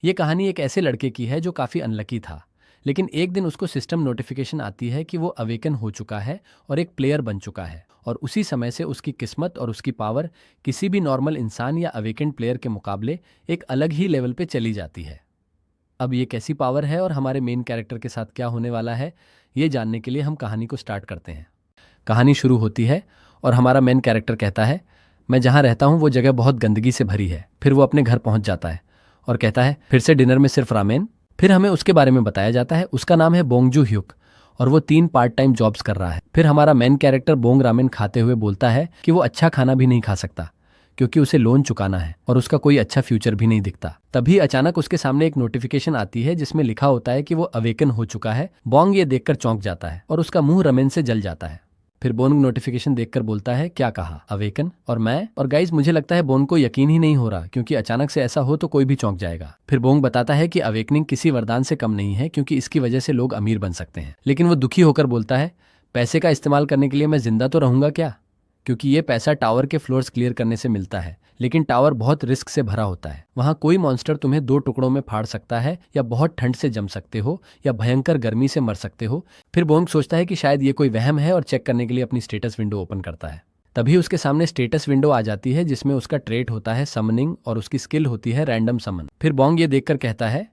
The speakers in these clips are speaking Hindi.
ये कहानी एक ऐसे लड़के की है जो काफ़ी अनलकी था, लेकिन एक दिन उसको सिस्टम नोटिफिकेशन आती है कि वो अवेकन हो चुका है और एक प्लेयर बन चुका है। और उसी समय से उसकी किस्मत और उसकी पावर किसी भी नॉर्मल इंसान या अवेकेंड प्लेयर के मुकाबले एक अलग ही लेवल पे चली जाती है। अब ये कैसी पावर है और हमारे मेन कैरेक्टर के साथ क्या होने वाला है, ये जानने के लिए हम कहानी को स्टार्ट करते हैं। कहानी शुरू होती है और हमारा मेन कैरेक्टर कहता है, मैं जहाँ रहता हूँ वो जगह बहुत गंदगी से भरी है। फिर वो अपने घर पहुँच जाता है और कहता है, फिर से डिनर में सिर्फ रामेन। फिर हमें उसके बारे में बताया जाता है, उसका नाम है बोंगजू ह्युक और वो 3 पार्ट टाइम जॉब्स कर रहा है। फिर हमारा मेन कैरेक्टर बोंग रामेन खाते हुए बोलता है कि वो अच्छा खाना भी नहीं खा सकता क्योंकि उसे लोन चुकाना है और उसका कोई अच्छा फ्यूचर भी नहीं दिखता। तभी अचानक उसके सामने एक नोटिफिकेशन आती है जिसमें लिखा होता है कि वो अवेकन हो चुका है। बोंग ये देखकर चौंक जाता है और उसका मुंह रामेन से जल जाता है। फिर बोन नोटिफिकेशन देखकर बोलता है, क्या कहा, अवेकन? और मैं और गाइज मुझे लगता है बोन को यकीन ही नहीं हो रहा, क्योंकि अचानक से ऐसा हो तो कोई भी चौंक जाएगा। फिर बोंग बताता है कि अवेकनिंग किसी वरदान से कम नहीं है, क्योंकि इसकी वजह से लोग अमीर बन सकते हैं। लेकिन वो दुखी होकर बोलता है, पैसे का इस्तेमाल करने के लिए मैं जिंदा तो रहूंगा क्या? क्योंकि ये पैसा टावर के फ्लोर्स क्लियर करने से मिलता है, लेकिन टावर बहुत रिस्क से भरा होता है। वहां कोई मॉन्स्टर तुम्हें 2 टुकड़ों में फाड़ सकता है, या बहुत ठंड से जम सकते हो, या भयंकर गर्मी से मर सकते हो। फिर बोंग सोचता है कि शायद ये कोई वहम है और चेक करने के लिए अपनी स्टेटस विंडो ओपन करता है। तभी उसके सामने स्टेटस विंडो आ जाती है जिसमें उसका ट्रेट होता है समनिंग और उसकी स्किल होती है रैंडम समन। फिर बोंग ये देखकर कहता है,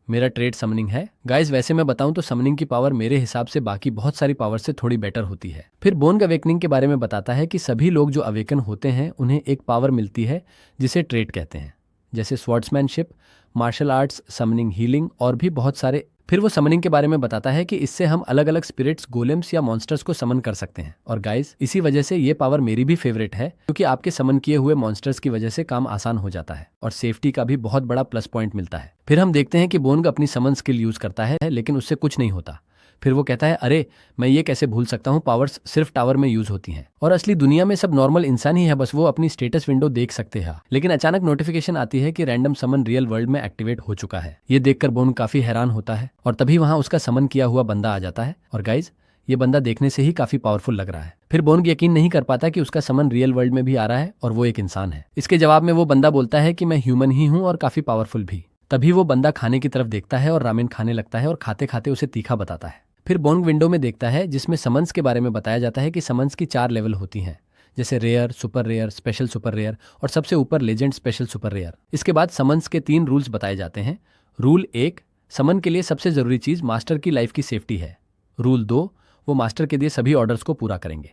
मेरा ट्रेड समनिंग है। गाइस वैसे मैं बताऊं तो समनिंग की पावर मेरे हिसाब से बाकी बहुत सारी पावर से थोड़ी बेटर होती है। फिर बोंग अवेकनिंग के बारे में बताता है कि सभी लोग जो अवेकन होते हैं उन्हें एक पावर मिलती है जिसे ट्रेड कहते हैं, जैसे स्वॉर्ड्समैनशिप, मार्शल आर्ट्स, समनिंग, हीलिंग और भी बहुत सारे। फिर वो समनिंग के बारे में बताता है कि इससे हम अलग अलग स्पिरिट्स, गोलेम्स या मॉन्स्टर्स को समन कर सकते हैं। और गाइस इसी वजह से ये पावर मेरी भी फेवरेट है, क्योंकि आपके समन किए हुए मॉन्स्टर्स की वजह से काम आसान हो जाता है और सेफ्टी का भी बहुत बड़ा प्लस पॉइंट मिलता है। फिर हम देखते हैं कि बोंग अपनी समन स्किल यूज करता है, लेकिन उससे कुछ नहीं होता। फिर वो कहता है, अरे मैं ये कैसे भूल सकता हूँ, पावर्स सिर्फ टावर में यूज होती हैं और असली दुनिया में सब नॉर्मल इंसान ही है, बस वो अपनी स्टेटस विंडो देख सकते हैं। लेकिन अचानक नोटिफिकेशन आती है कि रैंडम समन रियल वर्ल्ड में एक्टिवेट हो चुका है। ये देखकर बोन काफी हैरान होता है और तभी वहां उसका समन किया हुआ बंदा आ जाता है। और गाइज ये बंदा देखने से ही काफी पावरफुल लग रहा है। फिर बोन यकीन नहीं कर पाता कि उसका समन रियल वर्ल्ड में भी आ रहा है और वो एक इंसान है। इसके जवाब में वो बंदा बोलता है कि मैं ह्यूमन ही हूँ और काफी पावरफुल भी। तभी वो बंदा खाने की तरफ देखता है और रामेन खाने लगता है और खाते खाते उसे तीखा बताता है। फिर बोंग विंडो में देखता है जिसमें समन्स के बारे में बताया जाता है कि समन्स की 4 लेवल होती हैं, जैसे rare, super rare, special super rare और सबसे ऊपर लेजेंड स्पेशल सुपर रेयर। इसके बाद समन्स के 3 रूल्स बताए जाते हैं। रूल 1, समन के लिए सबसे जरूरी चीज मास्टर की लाइफ की सेफ्टी है। रूल 2, वो मास्टर के दिए सभी ऑर्डर्स को पूरा करेंगे।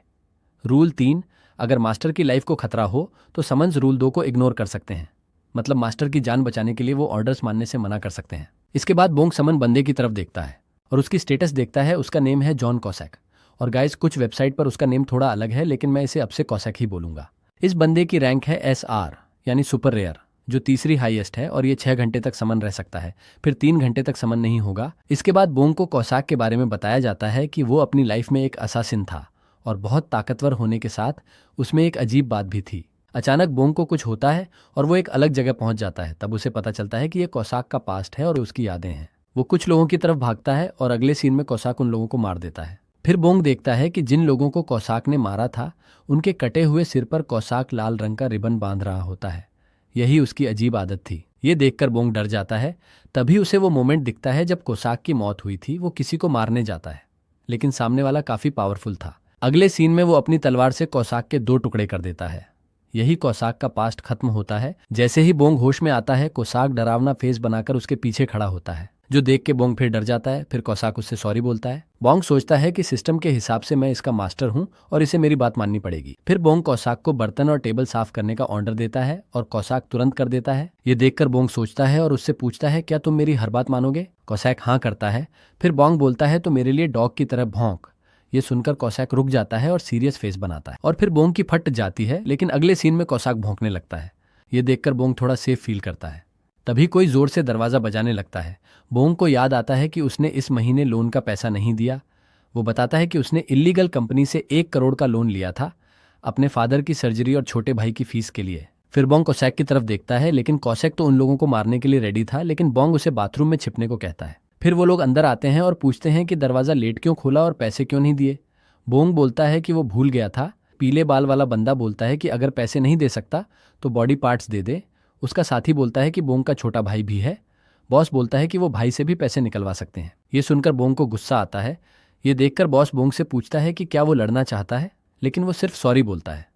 रूल 3, अगर मास्टर की लाइफ को खतरा हो तो समन्स रूल 2 को इग्नोर कर सकते हैं, मतलब मास्टर की जान बचाने के लिए वो ऑर्डर्स मानने से मना कर सकते हैं। इसके बाद बोंग समन बंदे की तरफ देखता है और उसकी स्टेटस देखता है। उसका नेम है जॉन कॉसैक। और गाइस कुछ वेबसाइट पर उसका नेम थोड़ा अलग है, लेकिन मैं इसे अब से कॉसैक ही बोलूंगा। इस बंदे की रैंक है SR यानी सुपर रेयर, जो तीसरी हाईएस्ट है और ये 6 घंटे तक समन रह सकता है, फिर 3 घंटे तक समन नहीं होगा। इसके बाद बोंग को कॉसैक के बारे में बताया जाता है कि वो अपनी लाइफ में एक असासिन था और बहुत ताकतवर होने के साथ उसमें एक अजीब बात भी थी। अचानक बोंग को कुछ होता है और वो एक अलग जगह पहुंच जाता है। तब उसे पता चलता है कि ये कॉसैक का पास्ट है और उसकी यादें हैं। वो कुछ लोगों की तरफ भागता है और अगले सीन में कॉसैक उन लोगों को मार देता है। फिर बोंग देखता है कि जिन लोगों को कॉसैक ने मारा था उनके कटे हुए सिर पर कॉसैक लाल रंग का रिबन बांध रहा होता है। यही उसकी अजीब आदत थी। ये देखकर बोंग डर जाता है। तभी उसे वो मोमेंट दिखता है जब कॉसैक की मौत हुई थी। वो किसी को मारने जाता है, लेकिन सामने वाला काफी पावरफुल था। अगले सीन में वो अपनी तलवार से कॉसैक के 2 टुकड़े कर देता है। यही कॉसैक का पास्ट खत्म होता है। जैसे ही बोंग होश में आता है, कॉसैक डरावना फेस बनाकर उसके पीछे खड़ा होता है, जो देख के बोंग फिर डर जाता है। फिर कॉसैक उससे सॉरी बोलता है। बोंग सोचता है कि सिस्टम के हिसाब से मैं इसका मास्टर हूं और इसे मेरी बात माननी पड़ेगी। फिर बोंग कॉसैक को बर्तन और टेबल साफ करने का ऑर्डर देता है और कॉसैक तुरंत कर देता है। ये देखकर बोंग सोचता है और उससे पूछता है, क्या तुम मेरी हर बात मानोगे? कॉसैक हाँ करता है। फिर बोंग बोलता है, तो मेरे लिए डॉग की तरह भौंक। ये सुनकर कॉसैक रुक जाता है और सीरियस फेस बनाता है और फिर बोंग की फट जाती है, लेकिन अगले सीन में कॉसैक भौंकने लगता है। ये देखकर बोंग थोड़ा सेफ फील करता है। तभी कोई जोर से दरवाजा बजाने लगता है। बोंग को याद आता है कि उसने इस महीने लोन का पैसा नहीं दिया। वो बताता है कि उसने इल्लीगल कंपनी से 1 करोड़ का लोन लिया था अपने फादर की सर्जरी और छोटे भाई की फीस के लिए। फिर बोंग कॉसैक की तरफ देखता है, लेकिन कॉसैक तो उन लोगों को मारने के लिए रेडी था, लेकिन बोंग उसे बाथरूम में छिपने को कहता है। फिर वो लोग अंदर आते हैं और पूछते हैं कि दरवाजा लेट क्यों खोला और पैसे क्यों नहीं दिए। बोंग बोलता है कि वो भूल गया था। पीले बाल वाला बंदा बोलता है कि अगर पैसे नहीं दे सकता तो बॉडी पार्ट्स दे दे। उसका साथी बोलता है कि बोंग का छोटा भाई भी है। बॉस बोलता है कि वो भाई से भी पैसे निकलवा सकते हैं। ये सुनकर बोंग को गुस्सा आता है। ये देखकर बॉस बोंग से पूछता है कि क्या वो लड़ना चाहता है, लेकिन वो सिर्फ सॉरी बोलता है।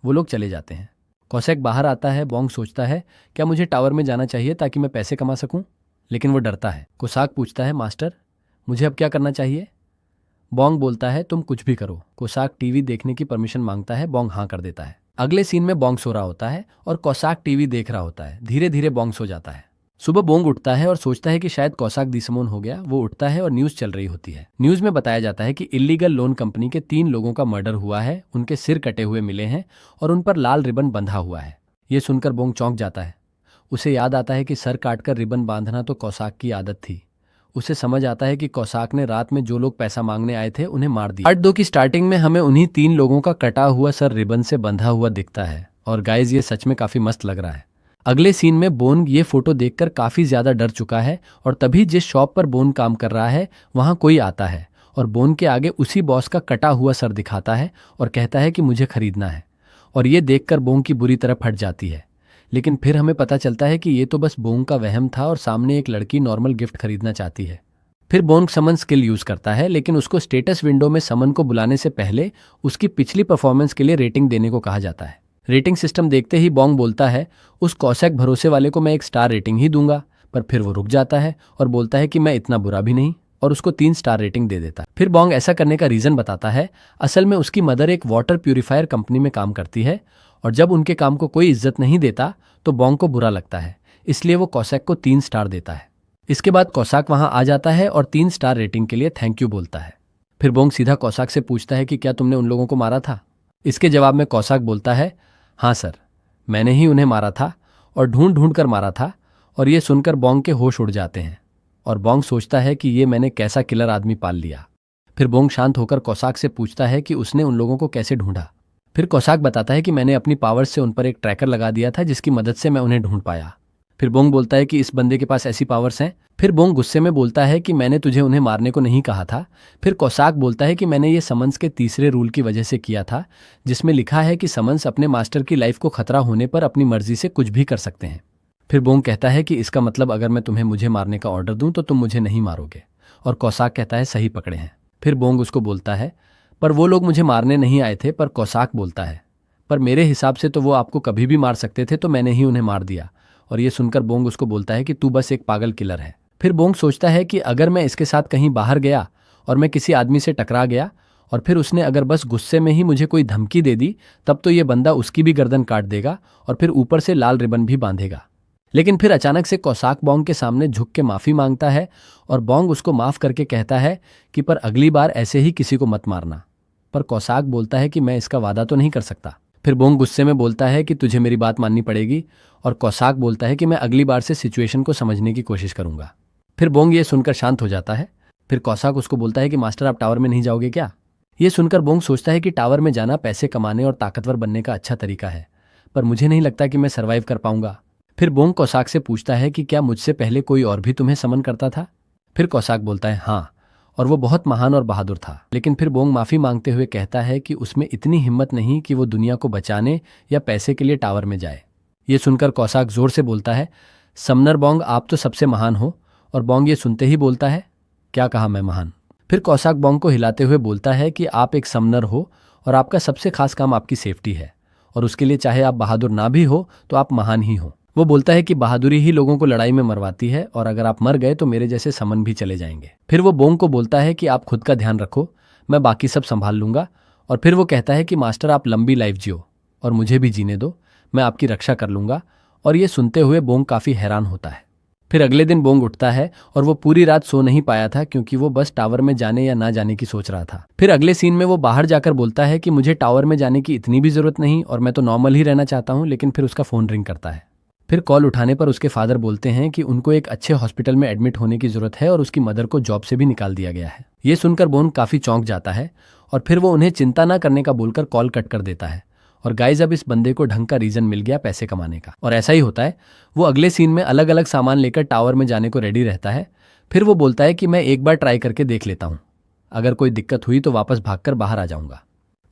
वो लोग चले जाते हैं। कौशैक बाहर आता है। बोंग सोचता है क्या मुझे टावर में जाना चाहिए ताकि मैं पैसे कमा सकूं, लेकिन वो डरता है। कोसाक पूछता है मास्टर मुझे अब क्या करना चाहिए। बोंग बोलता है तुम कुछ भी करो। कोसाक टीवी देखने की परमिशन मांगता है। बोंग हाँ कर देता है। अगले सीन में बोंग सो रहा होता है और कोसाक टीवी देख रहा होता है। धीरे धीरे बोंग सो जाता है। सुबह बोंग उठता है और सोचता है कि शायद कोसाक दिसमोन हो गया। वो उठता है और न्यूज चल रही होती है। न्यूज में बताया जाता है कि इलीगल लोन कंपनी के 3 लोगों का मर्डर हुआ है। उनके सिर कटे हुए मिले हैं और उन पर लाल रिबन बंधा हुआ है। ये सुनकर बोंग चौंक जाता है। उसे याद आता है कि सर काटकर रिबन बांधना तो कोसाक की आदत थी। उसे समझ आता है कि कोसाक ने रात में जो लोग पैसा मांगने आए थे उन्हें मार दिया। पार्ट 2 की स्टार्टिंग में हमें उन्हीं 3 लोगों का कटा हुआ सर रिबन से बंधा हुआ दिखता है और गाइज ये सच में काफी मस्त लग रहा है। अगले सीन में बोन ये फोटो देखकर काफी ज्यादा डर चुका है और तभी जिस शॉप पर बोन काम कर रहा है वहां कोई आता है और बोन के आगे उसी बॉस का कटा हुआ सर दिखाता है और कहता है कि मुझे खरीदना है। और ये देखकर बोंग की बुरी तरह फट जाती है। लेकिन फिर हमें पता चलता है कि ये तो बस बोंग का वहम था और सामने एक लड़की नॉर्मल गिफ्ट खरीदना चाहती है। फिर बोंग समन स्किल यूज करता है, लेकिन उसको स्टेटस विंडो में समन को बुलाने से पहले उसकी पिछली परफॉर्मेंस के लिए रेटिंग देने को कहा जाता है। रेटिंग सिस्टम देखते ही बोंग बोलता है उस कौशैक भरोसे वाले को मैं 1 स्टार रेटिंग ही दूंगा, पर फिर वो रुक जाता है और बोलता है कि मैं इतना बुरा भी नहीं और उसको 3 स्टार रेटिंग दे देता है। फिर बोंग ऐसा करने का रीजन बताता है। असल में उसकी मदर एक वाटर प्यूरिफायर कंपनी में काम करती है और जब उनके काम को कोई इज्जत नहीं देता तो बोंग को बुरा लगता है, इसलिए वो कौशैक को 3 स्टार देता है। इसके बाद कौसाक वहां आ जाता है और 3 स्टार रेटिंग के लिए थैंक यू बोलता है। फिर बोंग सीधा कौसाक से पूछता है कि क्या तुमने उन लोगों को मारा था। इसके जवाब में कौसाक बोलता है हाँ सर, मैंने ही उन्हें मारा था और ढूंढ ढूंढ कर मारा था। और ये सुनकर बोंग के होश उड़ जाते हैं और बोंग सोचता है कि ये मैंने कैसा किलर आदमी पाल लिया। फिर बोंग शांत होकर कौसाक से पूछता है कि उसने उन लोगों को कैसे ढूंढा। फिर कौसाक बताता है कि मैंने अपनी पावर से उन पर एक ट्रैकर लगा दिया था जिसकी मदद से मैं उन्हें ढूंढ पाया। फिर बोंग बोलता है कि इस बंदे के पास ऐसी पावर्स हैं। फिर बोंग गुस्से में बोलता है कि मैंने तुझे उन्हें मारने को नहीं कहा था। फिर कौसाक बोलता है कि मैंने ये समन्स के तीसरे रूल की वजह से किया था, जिसमें लिखा है कि समन्स अपने मास्टर की लाइफ को खतरा होने पर अपनी मर्जी से कुछ भी कर सकते हैं। फिर बोंग कहता है कि इसका मतलब अगर मैं तुम्हें मुझे मारने का ऑर्डर दूं तो तुम मुझे नहीं मारोगे। और कौसाक कहता है सही पकड़े हैं। फिर बोंग उसको बोलता है पर वो लोग मुझे मारने नहीं आए थे। पर कौसाक बोलता है पर मेरे हिसाब से तो वो आपको कभी भी मार सकते थे, तो मैंने ही उन्हें मार दिया। और ये सुनकर बोंग उसको बोलता है कि तू बस एक पागल किलर है। फिर बोंग सोचता है कि अगर मैं इसके साथ कहीं बाहर गया और मैं किसी आदमी से टकरा गया और फिर उसने अगर बस गुस्से में ही मुझे कोई धमकी दे दी, तब तो ये बंदा उसकी भी गर्दन काट देगा और फिर ऊपर से लाल रिबन भी बांधेगा। लेकिन फिर अचानक से कौसाक बोंग के सामने झुक के माफी मांगता है और बोंग उसको माफ करके कहता है कि पर अगली बार ऐसे ही किसी को मत मारना। पर कौसाक बोलता है कि मैं इसका वादा तो नहीं कर सकता। फिर बोंग गुस्से में बोलता है कि तुझे मेरी बात माननी पड़ेगी और कौसाक बोलता है कि मैं अगली बार से सिचुएशन को समझने की कोशिश करूंगा। फिर बोंग ये सुनकर शांत हो जाता है। फिर कौसाक उसको बोलता है कि मास्टर आप टावर में नहीं जाओगे क्या। ये सुनकर बोंग सोचता है कि टावर में जाना पैसे कमाने और ताकतवर बनने का अच्छा तरीका है, पर मुझे नहीं लगता कि मैं सर्वाइव कर पाऊंगा। फिर बोंग कौसाक से पूछता है कि क्या मुझसे पहले कोई और भी तुम्हें समन करता था। फिर कौसाक बोलता है हाँ, और वो बहुत महान और बहादुर था। लेकिन फिर बोंग माफी मांगते हुए कहता है कि उसमें इतनी हिम्मत नहीं कि वो दुनिया को बचाने या पैसे के लिए टावर में जाए। ये सुनकर कौसाक जोर से बोलता है समनर बोंग आप तो सबसे महान हो। और बोंग ये सुनते ही बोलता है क्या कहा मैं महान। फिर कौसाक बोंग को हिलाते हुए बोलता है कि आप एक समनर हो और आपका सबसे खास काम आपकी सेफ्टी है और उसके लिए चाहे आप बहादुर ना भी हो तो आप महान ही हो। वो बोलता है कि बहादुरी ही लोगों को लड़ाई में मरवाती है और अगर आप मर गए तो मेरे जैसे समन भी चले जाएंगे। फिर वो बोंग को बोलता है कि आप खुद का ध्यान रखो, मैं बाकी सब संभाल लूंगा। और फिर वो कहता है कि मास्टर आप लंबी लाइफ जियो और मुझे भी जीने दो, मैं आपकी रक्षा कर लूंगा। और ये सुनते हुए बोंग काफी हैरान होता है। फिर अगले दिन बोंग उठता है और वो पूरी रात सो नहीं पाया था क्योंकि वो बस टावर में जाने या ना जाने की सोच रहा था। फिर अगले सीन में वो बाहर जाकर बोलता है कि मुझे टावर में जाने की इतनी भी जरूरत नहीं और मैं तो नॉर्मल ही रहना चाहता हूँ। लेकिन फिर उसका फोन रिंग करता है। फिर कॉल उठाने पर उसके फादर बोलते हैं कि उनको एक अच्छे हॉस्पिटल में एडमिट होने की जरूरत है और उसकी मदर को जॉब से भी निकाल दिया गया है। ये सुनकर बोंग काफी चौंक जाता है और फिर वो उन्हें चिंता ना करने का बोलकर कॉल कट कर देता है। और गाइज अब इस बंदे को ढंग का रीजन मिल गया पैसे कमाने का, और ऐसा ही होता है। वो अगले सीन में अलग अलग सामान लेकर टावर में जाने को रेडी रहता है। फिर वो बोलता है कि मैं एक बार ट्राई करके देख लेता हूँ, अगर कोई दिक्कत हुई तो वापस भागकर बाहर आ जाऊंगा।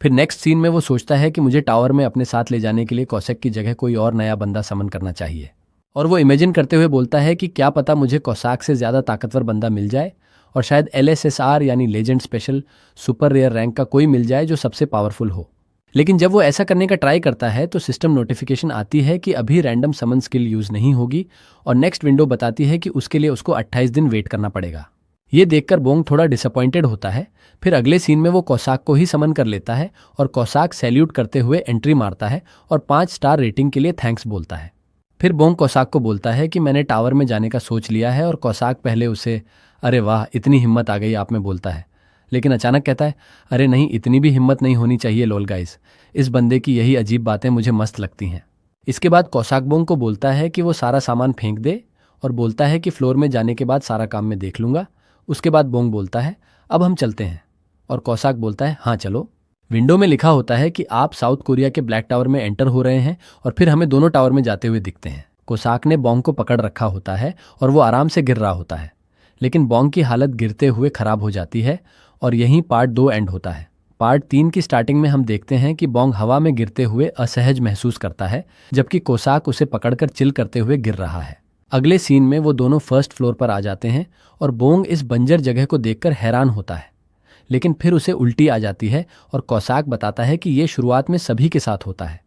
फिर नेक्स्ट सीन में वो सोचता है कि मुझे टावर में अपने साथ ले जाने के लिए कौशैक की जगह कोई और नया बंदा समन करना चाहिए। और वो इमेजिन करते हुए बोलता है कि क्या पता मुझे कोसाक से ज़्यादा ताकतवर बंदा मिल जाए और शायद LSSR यानी legend special super rare rank का कोई मिल जाए जो सबसे पावरफुल हो। लेकिन जब वो ऐसा करने का ट्राई करता है तो सिस्टम नोटिफिकेशन आती है कि अभी रैंडम समन स्किल यूज़ नहीं होगी और नेक्स्ट विंडो बताती है कि उसके लिए उसको 28 दिन वेट करना पड़ेगा। ये देखकर बोंग थोड़ा डिसअपॉइंटेड होता है। फिर अगले सीन में वो कोसाक को ही समन कर लेता है और कोसाक सैल्यूट करते हुए एंट्री मारता है और 5 स्टार रेटिंग के लिए थैंक्स बोलता है। फिर बोंग कोसाक को बोलता है कि मैंने टावर में जाने का सोच लिया है और कोसाक पहले उसे अरे वाह इतनी हिम्मत आ गई आप में बोलता है, लेकिन अचानक कहता है अरे नहीं इतनी भी हिम्मत नहीं होनी चाहिए लोल गाइस, इस बंदे की यही अजीब बातें मुझे मस्त लगती हैं। इसके बाद कोसाक बोंग को बोलता है कि वो सारा सामान फेंक दे और बोलता है कि फ्लोर में जाने के बाद सारा काम मैं देख लूँगा। उसके बाद बोंग बोलता है अब हम चलते हैं और कोसाक बोलता है हाँ चलो। विंडो में लिखा होता है कि आप साउथ कोरिया के ब्लैक टावर में एंटर हो रहे हैं और फिर हमें दोनों टावर में जाते हुए दिखते हैं। कोसाक ने बोंग को पकड़ रखा होता है और वो आराम से गिर रहा होता है, लेकिन बोंग की हालत गिरते हुए खराब हो जाती है और यहीं पार्ट 2 एंड होता है। पार्ट 3 की स्टार्टिंग में हम देखते हैं कि बोंग हवा में गिरते हुए असहज महसूस करता है जबकि कोसाक उसे पकड़कर चिल करते हुए गिर रहा है। अगले सीन में वो दोनों फर्स्ट फ्लोर पर आ जाते हैं और बोंग इस बंजर जगह को देखकर हैरान होता है, लेकिन फिर उसे उल्टी आ जाती है और कोसाक बताता है कि ये शुरुआत में सभी के साथ होता है।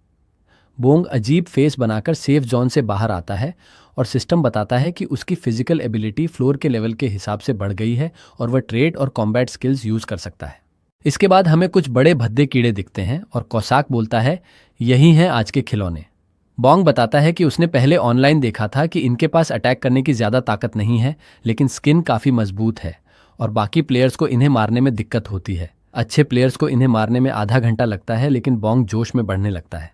बोंग अजीब फेस बनाकर सेफ जोन से बाहर आता है और सिस्टम बताता है कि उसकी फिजिकल एबिलिटी फ्लोर के लेवल के हिसाब से बढ़ गई है और वह ट्रेड और कॉम्बैट स्किल्स यूज कर सकता है। इसके बाद हमें कुछ बड़े भद्दे कीड़े दिखते हैं और कोसाक बोलता है यही हैं आज के खिलौने। बोंग बताता है कि उसने पहले ऑनलाइन देखा था कि इनके पास अटैक करने की ज़्यादा ताकत नहीं है, लेकिन स्किन काफ़ी मजबूत है और बाकी प्लेयर्स को इन्हें मारने में दिक्कत होती है। अच्छे प्लेयर्स को इन्हें मारने में आधा घंटा लगता है, लेकिन बोंग जोश में बढ़ने लगता है।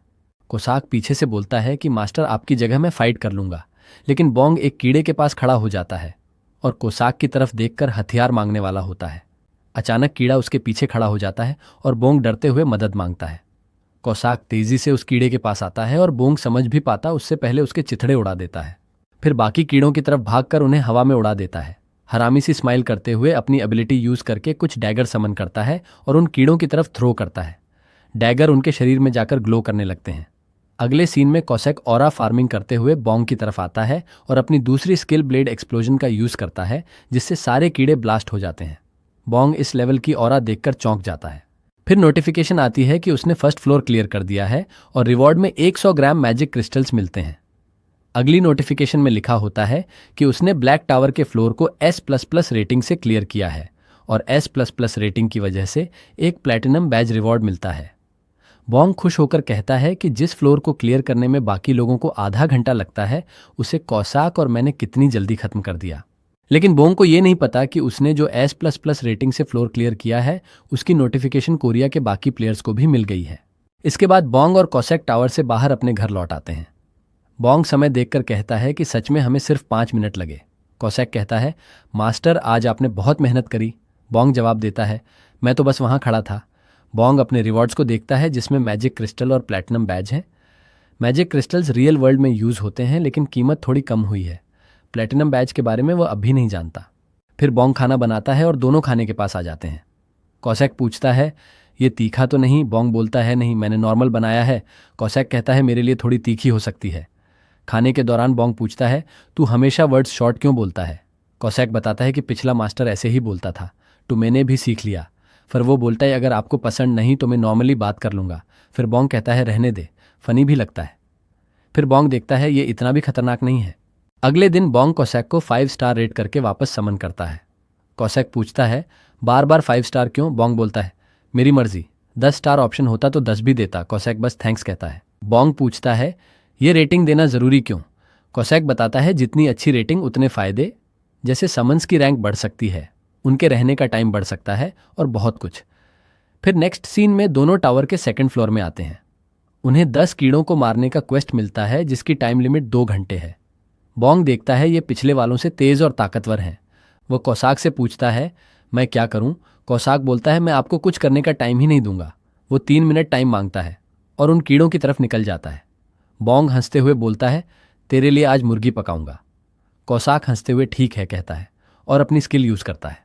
कोसाक पीछे से बोलता है कि मास्टर आपकी जगह मैं फाइट कर लूँगा, लेकिन बोंग एक कीड़े के पास खड़ा हो जाता है और कोसाक की तरफ देखकर हथियार मांगने वाला होता है। अचानक कीड़ा उसके पीछे खड़ा हो जाता है और बोंग डरते हुए मदद मांगता है। कोसाक तेजी से उस कीड़े के पास आता है और बोंग समझ भी पाता उससे पहले उसके चिथड़े उड़ा देता है। फिर बाकी कीड़ों की तरफ भागकर उन्हें हवा में उड़ा देता है। हरामी सी स्माइल करते हुए अपनी एबिलिटी यूज करके कुछ डैगर समन करता है और उन कीड़ों की तरफ थ्रो करता है। डैगर उनके शरीर में जाकर ग्लो करने लगते हैं। अगले सीन में कोसैक ऑरा फार्मिंग करते हुए बोंग की तरफ आता है और अपनी दूसरी स्किल ब्लेड एक्सप्लोजन का यूज करता है, जिससे सारे कीड़े ब्लास्ट हो जाते हैं। बोंग इस लेवल की ऑरा देखकर चौंक जाता है। फिर नोटिफिकेशन आती है कि उसने फर्स्ट फ्लोर क्लियर कर दिया है और रिवॉर्ड में 100 ग्राम मैजिक क्रिस्टल्स मिलते हैं। अगली नोटिफिकेशन में लिखा होता है कि उसने ब्लैक टावर के फ्लोर को S++ रेटिंग से क्लियर किया है और S++ रेटिंग की वजह से एक प्लैटिनम बैज रिवॉर्ड मिलता है। बोंग खुश होकर कहता है कि जिस फ्लोर को क्लियर करने में बाकी लोगों को आधा घंटा लगता है, उसे कोसाक और मैंने कितनी जल्दी खत्म कर दिया। लेकिन बोंग को ये नहीं पता कि उसने जो S++ रेटिंग से फ्लोर क्लियर किया है, उसकी नोटिफिकेशन कोरिया के बाकी प्लेयर्स को भी मिल गई है। इसके बाद बोंग और कोसैक टावर से बाहर अपने घर लौट आते हैं। बोंग समय देखकर कहता है कि सच में हमें सिर्फ 5 मिनट लगे। कोसैक कहता है मास्टर आज आपने बहुत मेहनत करी। बोंग जवाब देता है मैं तो बस वहाँ खड़ा था। बोंग अपने रिवॉर्ड्स को देखता है जिसमें मैजिक क्रिस्टल और प्लैटिनम बैज हैं। मैजिक क्रिस्टल्स रियल वर्ल्ड में यूज़ होते हैं, लेकिन कीमत थोड़ी कम हुई है। प्लैटिनम बैज के बारे में वो अभी नहीं जानता। फिर बोंग खाना बनाता है और दोनों खाने के पास आ जाते हैं। कोसैक पूछता है ये तीखा तो नहीं? बोंग बोलता है नहीं, मैंने नॉर्मल बनाया है। कोसैक कहता है मेरे लिए थोड़ी तीखी हो सकती है। खाने के दौरान बोंग पूछता है तू हमेशा वर्ड्स शॉर्ट क्यों बोलता है? कोसैक बताता है कि पिछला मास्टर ऐसे ही बोलता था, तो मैंने भी सीख लिया। फिर वो बोलता है अगर आपको पसंद नहीं तो मैं नॉर्मली बात कर लूँगा। फिर बोंग कहता है रहने दे, फनी भी लगता है। फिर बोंग देखता है ये इतना भी खतरनाक नहीं है। अगले दिन बोंग कोसैक को 5 स्टार रेट करके वापस समन करता है। कोसैक पूछता है बार बार 5 स्टार क्यों? बोंग बोलता है मेरी मर्जी, 10 स्टार ऑप्शन होता तो 10 भी देता। कोसैक बस थैंक्स कहता है। बोंग पूछता है ये रेटिंग देना ज़रूरी क्यों? कोसैक बताता है जितनी अच्छी रेटिंग उतने फ़ायदे, जैसे समन्स की रैंक बढ़ सकती है, उनके रहने का टाइम बढ़ सकता है और बहुत कुछ। फिर नेक्स्ट सीन में दोनों टावर के 2nd फ्लोर में आते हैं। उन्हें 10 कीड़ों को मारने का क्वेस्ट मिलता है जिसकी टाइम लिमिट 2 घंटे है। बोंग देखता है ये पिछले वालों से तेज़ और ताकतवर हैं। वो कोसाक से पूछता है मैं क्या करूं? कोसाक बोलता है मैं आपको कुछ करने का टाइम ही नहीं दूंगा। वो 3 मिनट टाइम मांगता है और उन कीड़ों की तरफ निकल जाता है। बोंग हंसते हुए बोलता है तेरे लिए आज मुर्गी पकाऊंगा। कोसाक हंसते हुए ठीक है कहता है और अपनी स्किल यूज़ करता है।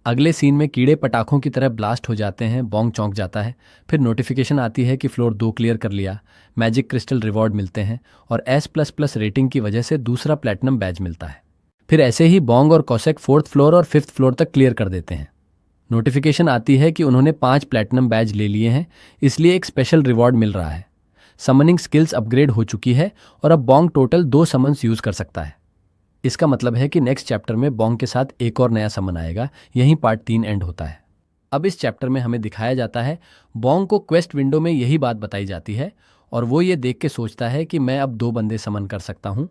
अगले सीन में कीड़े पटाखों की तरह ब्लास्ट हो जाते हैं, बोंग चौंक जाता है। फिर नोटिफिकेशन आती है कि फ्लोर 2 क्लियर कर लिया, मैजिक क्रिस्टल रिवॉर्ड मिलते हैं और S++ रेटिंग की वजह से दूसरा प्लैटिनम बैज मिलता है। फिर ऐसे ही बोंग और कॉसेक 4th फ्लोर और 5th फ्लोर तक क्लियर कर देते हैं। नोटिफिकेशन आती है कि उन्होंने 5 प्लैटिनम बैज ले लिए हैं, इसलिए एक स्पेशल रिवॉर्ड मिल रहा है। समनिंग स्किल्स अपग्रेड हो चुकी है और अब बोंग टोटल 2 समन्स यूज कर सकता है। इसका मतलब है कि नेक्स्ट चैप्टर में बोंग के साथ एक और नया समन आएगा। यहीं पार्ट 3 एंड होता है। अब इस चैप्टर में हमें दिखाया जाता है बोंग को क्वेस्ट विंडो में यही बात बताई जाती है और वो ये देख के सोचता है कि मैं अब 2 बंदे समन कर सकता हूँ।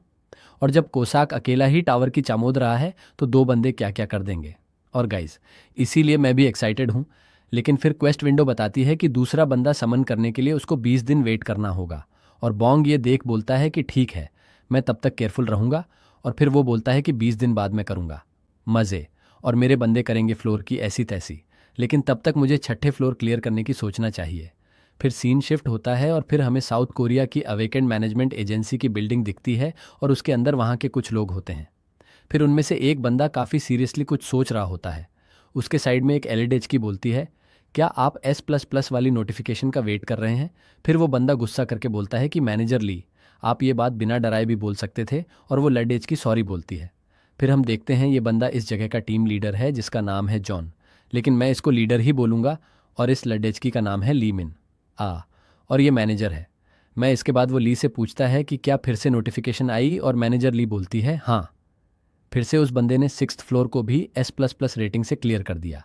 और जब कोसाक अकेला ही टावर की चामोद रहा है तो 2 बंदे क्या क्या कर देंगे। और गाइस, इसीलिए मैं भी एक्साइटेड हूँ। लेकिन फिर क्वेस्ट विंडो बताती है कि दूसरा बंदा समन करने के लिए उसको 20 दिन वेट करना होगा। और बोंग ये देख बोलता है कि ठीक है, मैं तब तक केयरफुल रहूँगा। और फिर वो बोलता है कि 20 दिन बाद मैं करूँगा मज़े, और मेरे बंदे करेंगे फ्लोर की ऐसी तैसी, लेकिन तब तक मुझे 6ठे फ्लोर क्लियर करने की सोचना चाहिए। फिर सीन शिफ्ट होता है और फिर हमें साउथ कोरिया की अवेकेंड मैनेजमेंट एजेंसी की बिल्डिंग दिखती है और उसके अंदर वहाँ के कुछ लोग होते हैं। फिर उनमें से एक बंदा काफ़ी सीरियसली कुछ सोच रहा होता है। उसके साइड में एक एलईडी बोलती है, क्या आप S++ वाली नोटिफिकेशन का वेट कर रहे हैं? फिर वो बंदा गुस्सा करके बोलता है कि मैनेजर ली, आप ये बात बिना डराए भी बोल सकते थे। और वो लडेज की सॉरी बोलती है। फिर हम देखते हैं ये बंदा इस जगह का टीम लीडर है जिसका नाम है जॉन, लेकिन मैं इसको लीडर ही बोलूँगा। और इस लडेजकी का नाम है ली मिन और ये मैनेजर है। मैं इसके बाद वो ली से पूछता है कि क्या फिर से नोटिफिकेशन आई, और मैनेजर ली बोलती है हाँ। फिर से उस बंदे ने 6th फ्लोर को भी S++ रेटिंग से क्लियर कर दिया।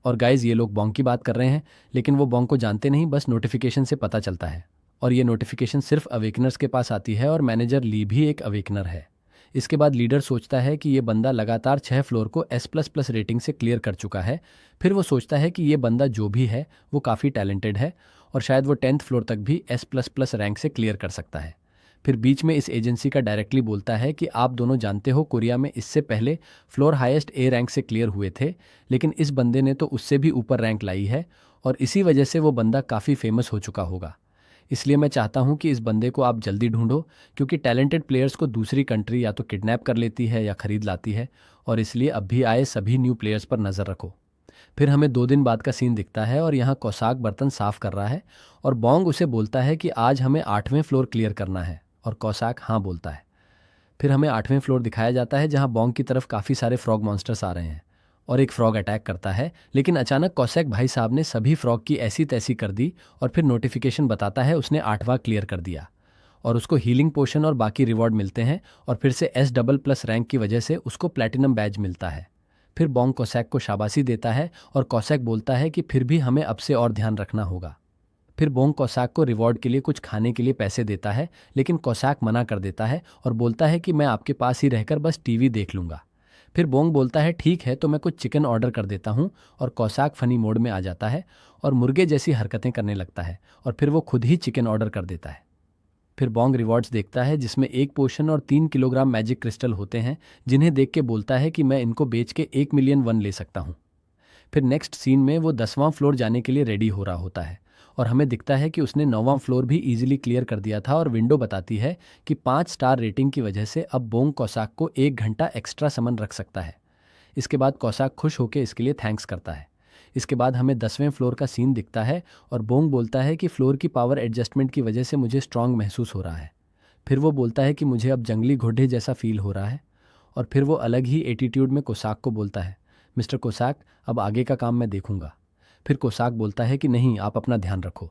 और गाइज, ये लोग बोंग की बात कर रहे हैं, लेकिन वो बोंग को जानते नहीं, बस नोटिफिकेशन से पता चलता है। और ये नोटिफिकेशन सिर्फ अवेकनर्स के पास आती है और मैनेजर ली भी एक अवेकनर है। इसके बाद लीडर सोचता है कि ये बंदा लगातार 6 फ्लोर को S++ रेटिंग से क्लियर कर चुका है। फिर वो सोचता है कि ये बंदा जो भी है वो काफ़ी टैलेंटेड है और शायद वो 10th फ्लोर तक भी S++ रैंक से क्लियर कर सकता है। फिर बीच में इस एजेंसी का डायरेक्टली बोलता है कि आप दोनों जानते हो कोरिया में इससे पहले फ्लोर हाईएस्ट A रैंक से क्लियर हुए थे, लेकिन इस बंदे ने तो उससे भी ऊपर रैंक लाई है और इसी वजह से वो बंदा काफ़ी फेमस हो चुका होगा। इसलिए मैं चाहता हूं कि इस बंदे को आप जल्दी ढूंढो, क्योंकि टैलेंटेड प्लेयर्स को दूसरी कंट्री या तो किडनैप कर लेती है या खरीद लाती है, और इसलिए अब भी आए सभी न्यू प्लेयर्स पर नज़र रखो। फिर हमें 2 दिन बाद का सीन दिखता है और यहाँ कोसाक बर्तन साफ कर रहा है और बोंग उसे बोलता है कि आज हमें 8वें फ्लोर क्लियर करना है, और कोसाक हाँ बोलता है। फिर हमें 8वें फ्लोर दिखाया जाता है जहाँ बोंग की तरफ काफ़ी सारे फ्रॉग मॉन्स्टर्स आ रहे हैं और एक फ्रॉग अटैक करता है, लेकिन अचानक कोसैक भाई साहब ने सभी फ्रॉग की ऐसी तैसी कर दी और फिर नोटिफिकेशन बताता है उसने 8वां क्लियर कर दिया और उसको हीलिंग पोशन और बाकी रिवॉर्ड मिलते हैं और फिर से S++ रैंक की वजह से उसको प्लैटिनम बैज मिलता है। फिर बोंग कोसैक को शाबाशी देता है और कोसैक बोलता है कि फिर भी हमें अब से और ध्यान रखना होगा। फिर बोंग कोसैक को रिवॉर्ड के लिए कुछ खाने के लिए पैसे देता है, लेकिन कोसैक मना कर देता है और बोलता है कि मैं आपके पास ही रहकर बस टीवी देख लूँगा। फिर बोंग बोलता है ठीक है, तो मैं कुछ चिकन ऑर्डर कर देता हूँ, और कोसैक फनी मोड में आ जाता है और मुर्गे जैसी हरकतें करने लगता है और फिर वो खुद ही चिकन ऑर्डर कर देता है। फिर बोंग रिवॉर्ड्स देखता है जिसमें 1 पोशन और 3 किलोग्राम मैजिक क्रिस्टल होते हैं, जिन्हें देख के बोलता है कि मैं इनको बेच के 1 मिलियन वन ले सकता हूँ। फिर नेक्स्ट सीन में वो 10वां फ्लोर जाने के लिए रेडी हो रहा होता है और हमें दिखता है कि उसने 9वां फ्लोर भी इजीली क्लियर कर दिया था और विंडो बताती है कि 5 स्टार रेटिंग की वजह से अब बोंग कोसैक को 1 घंटा एक्स्ट्रा समन रख सकता है। इसके बाद कोसैक खुश होकर इसके लिए थैंक्स करता है। इसके बाद हमें 10वें फ्लोर का सीन दिखता है और बोंग बोलता है कि फ्लोर की पावर एडजस्टमेंट की वजह से मुझे स्ट्रांग महसूस हो रहा है। फिर वो बोलता है कि मुझे अब जंगली घोड़े जैसा फील हो रहा है और फिर वो अलग ही एटीट्यूड में कोसैक को बोलता है, मिस्टर कोसैक, अब आगे का काम मैं देखूंगा। फिर कोसैक बोलता है कि नहीं, आप अपना ध्यान रखो।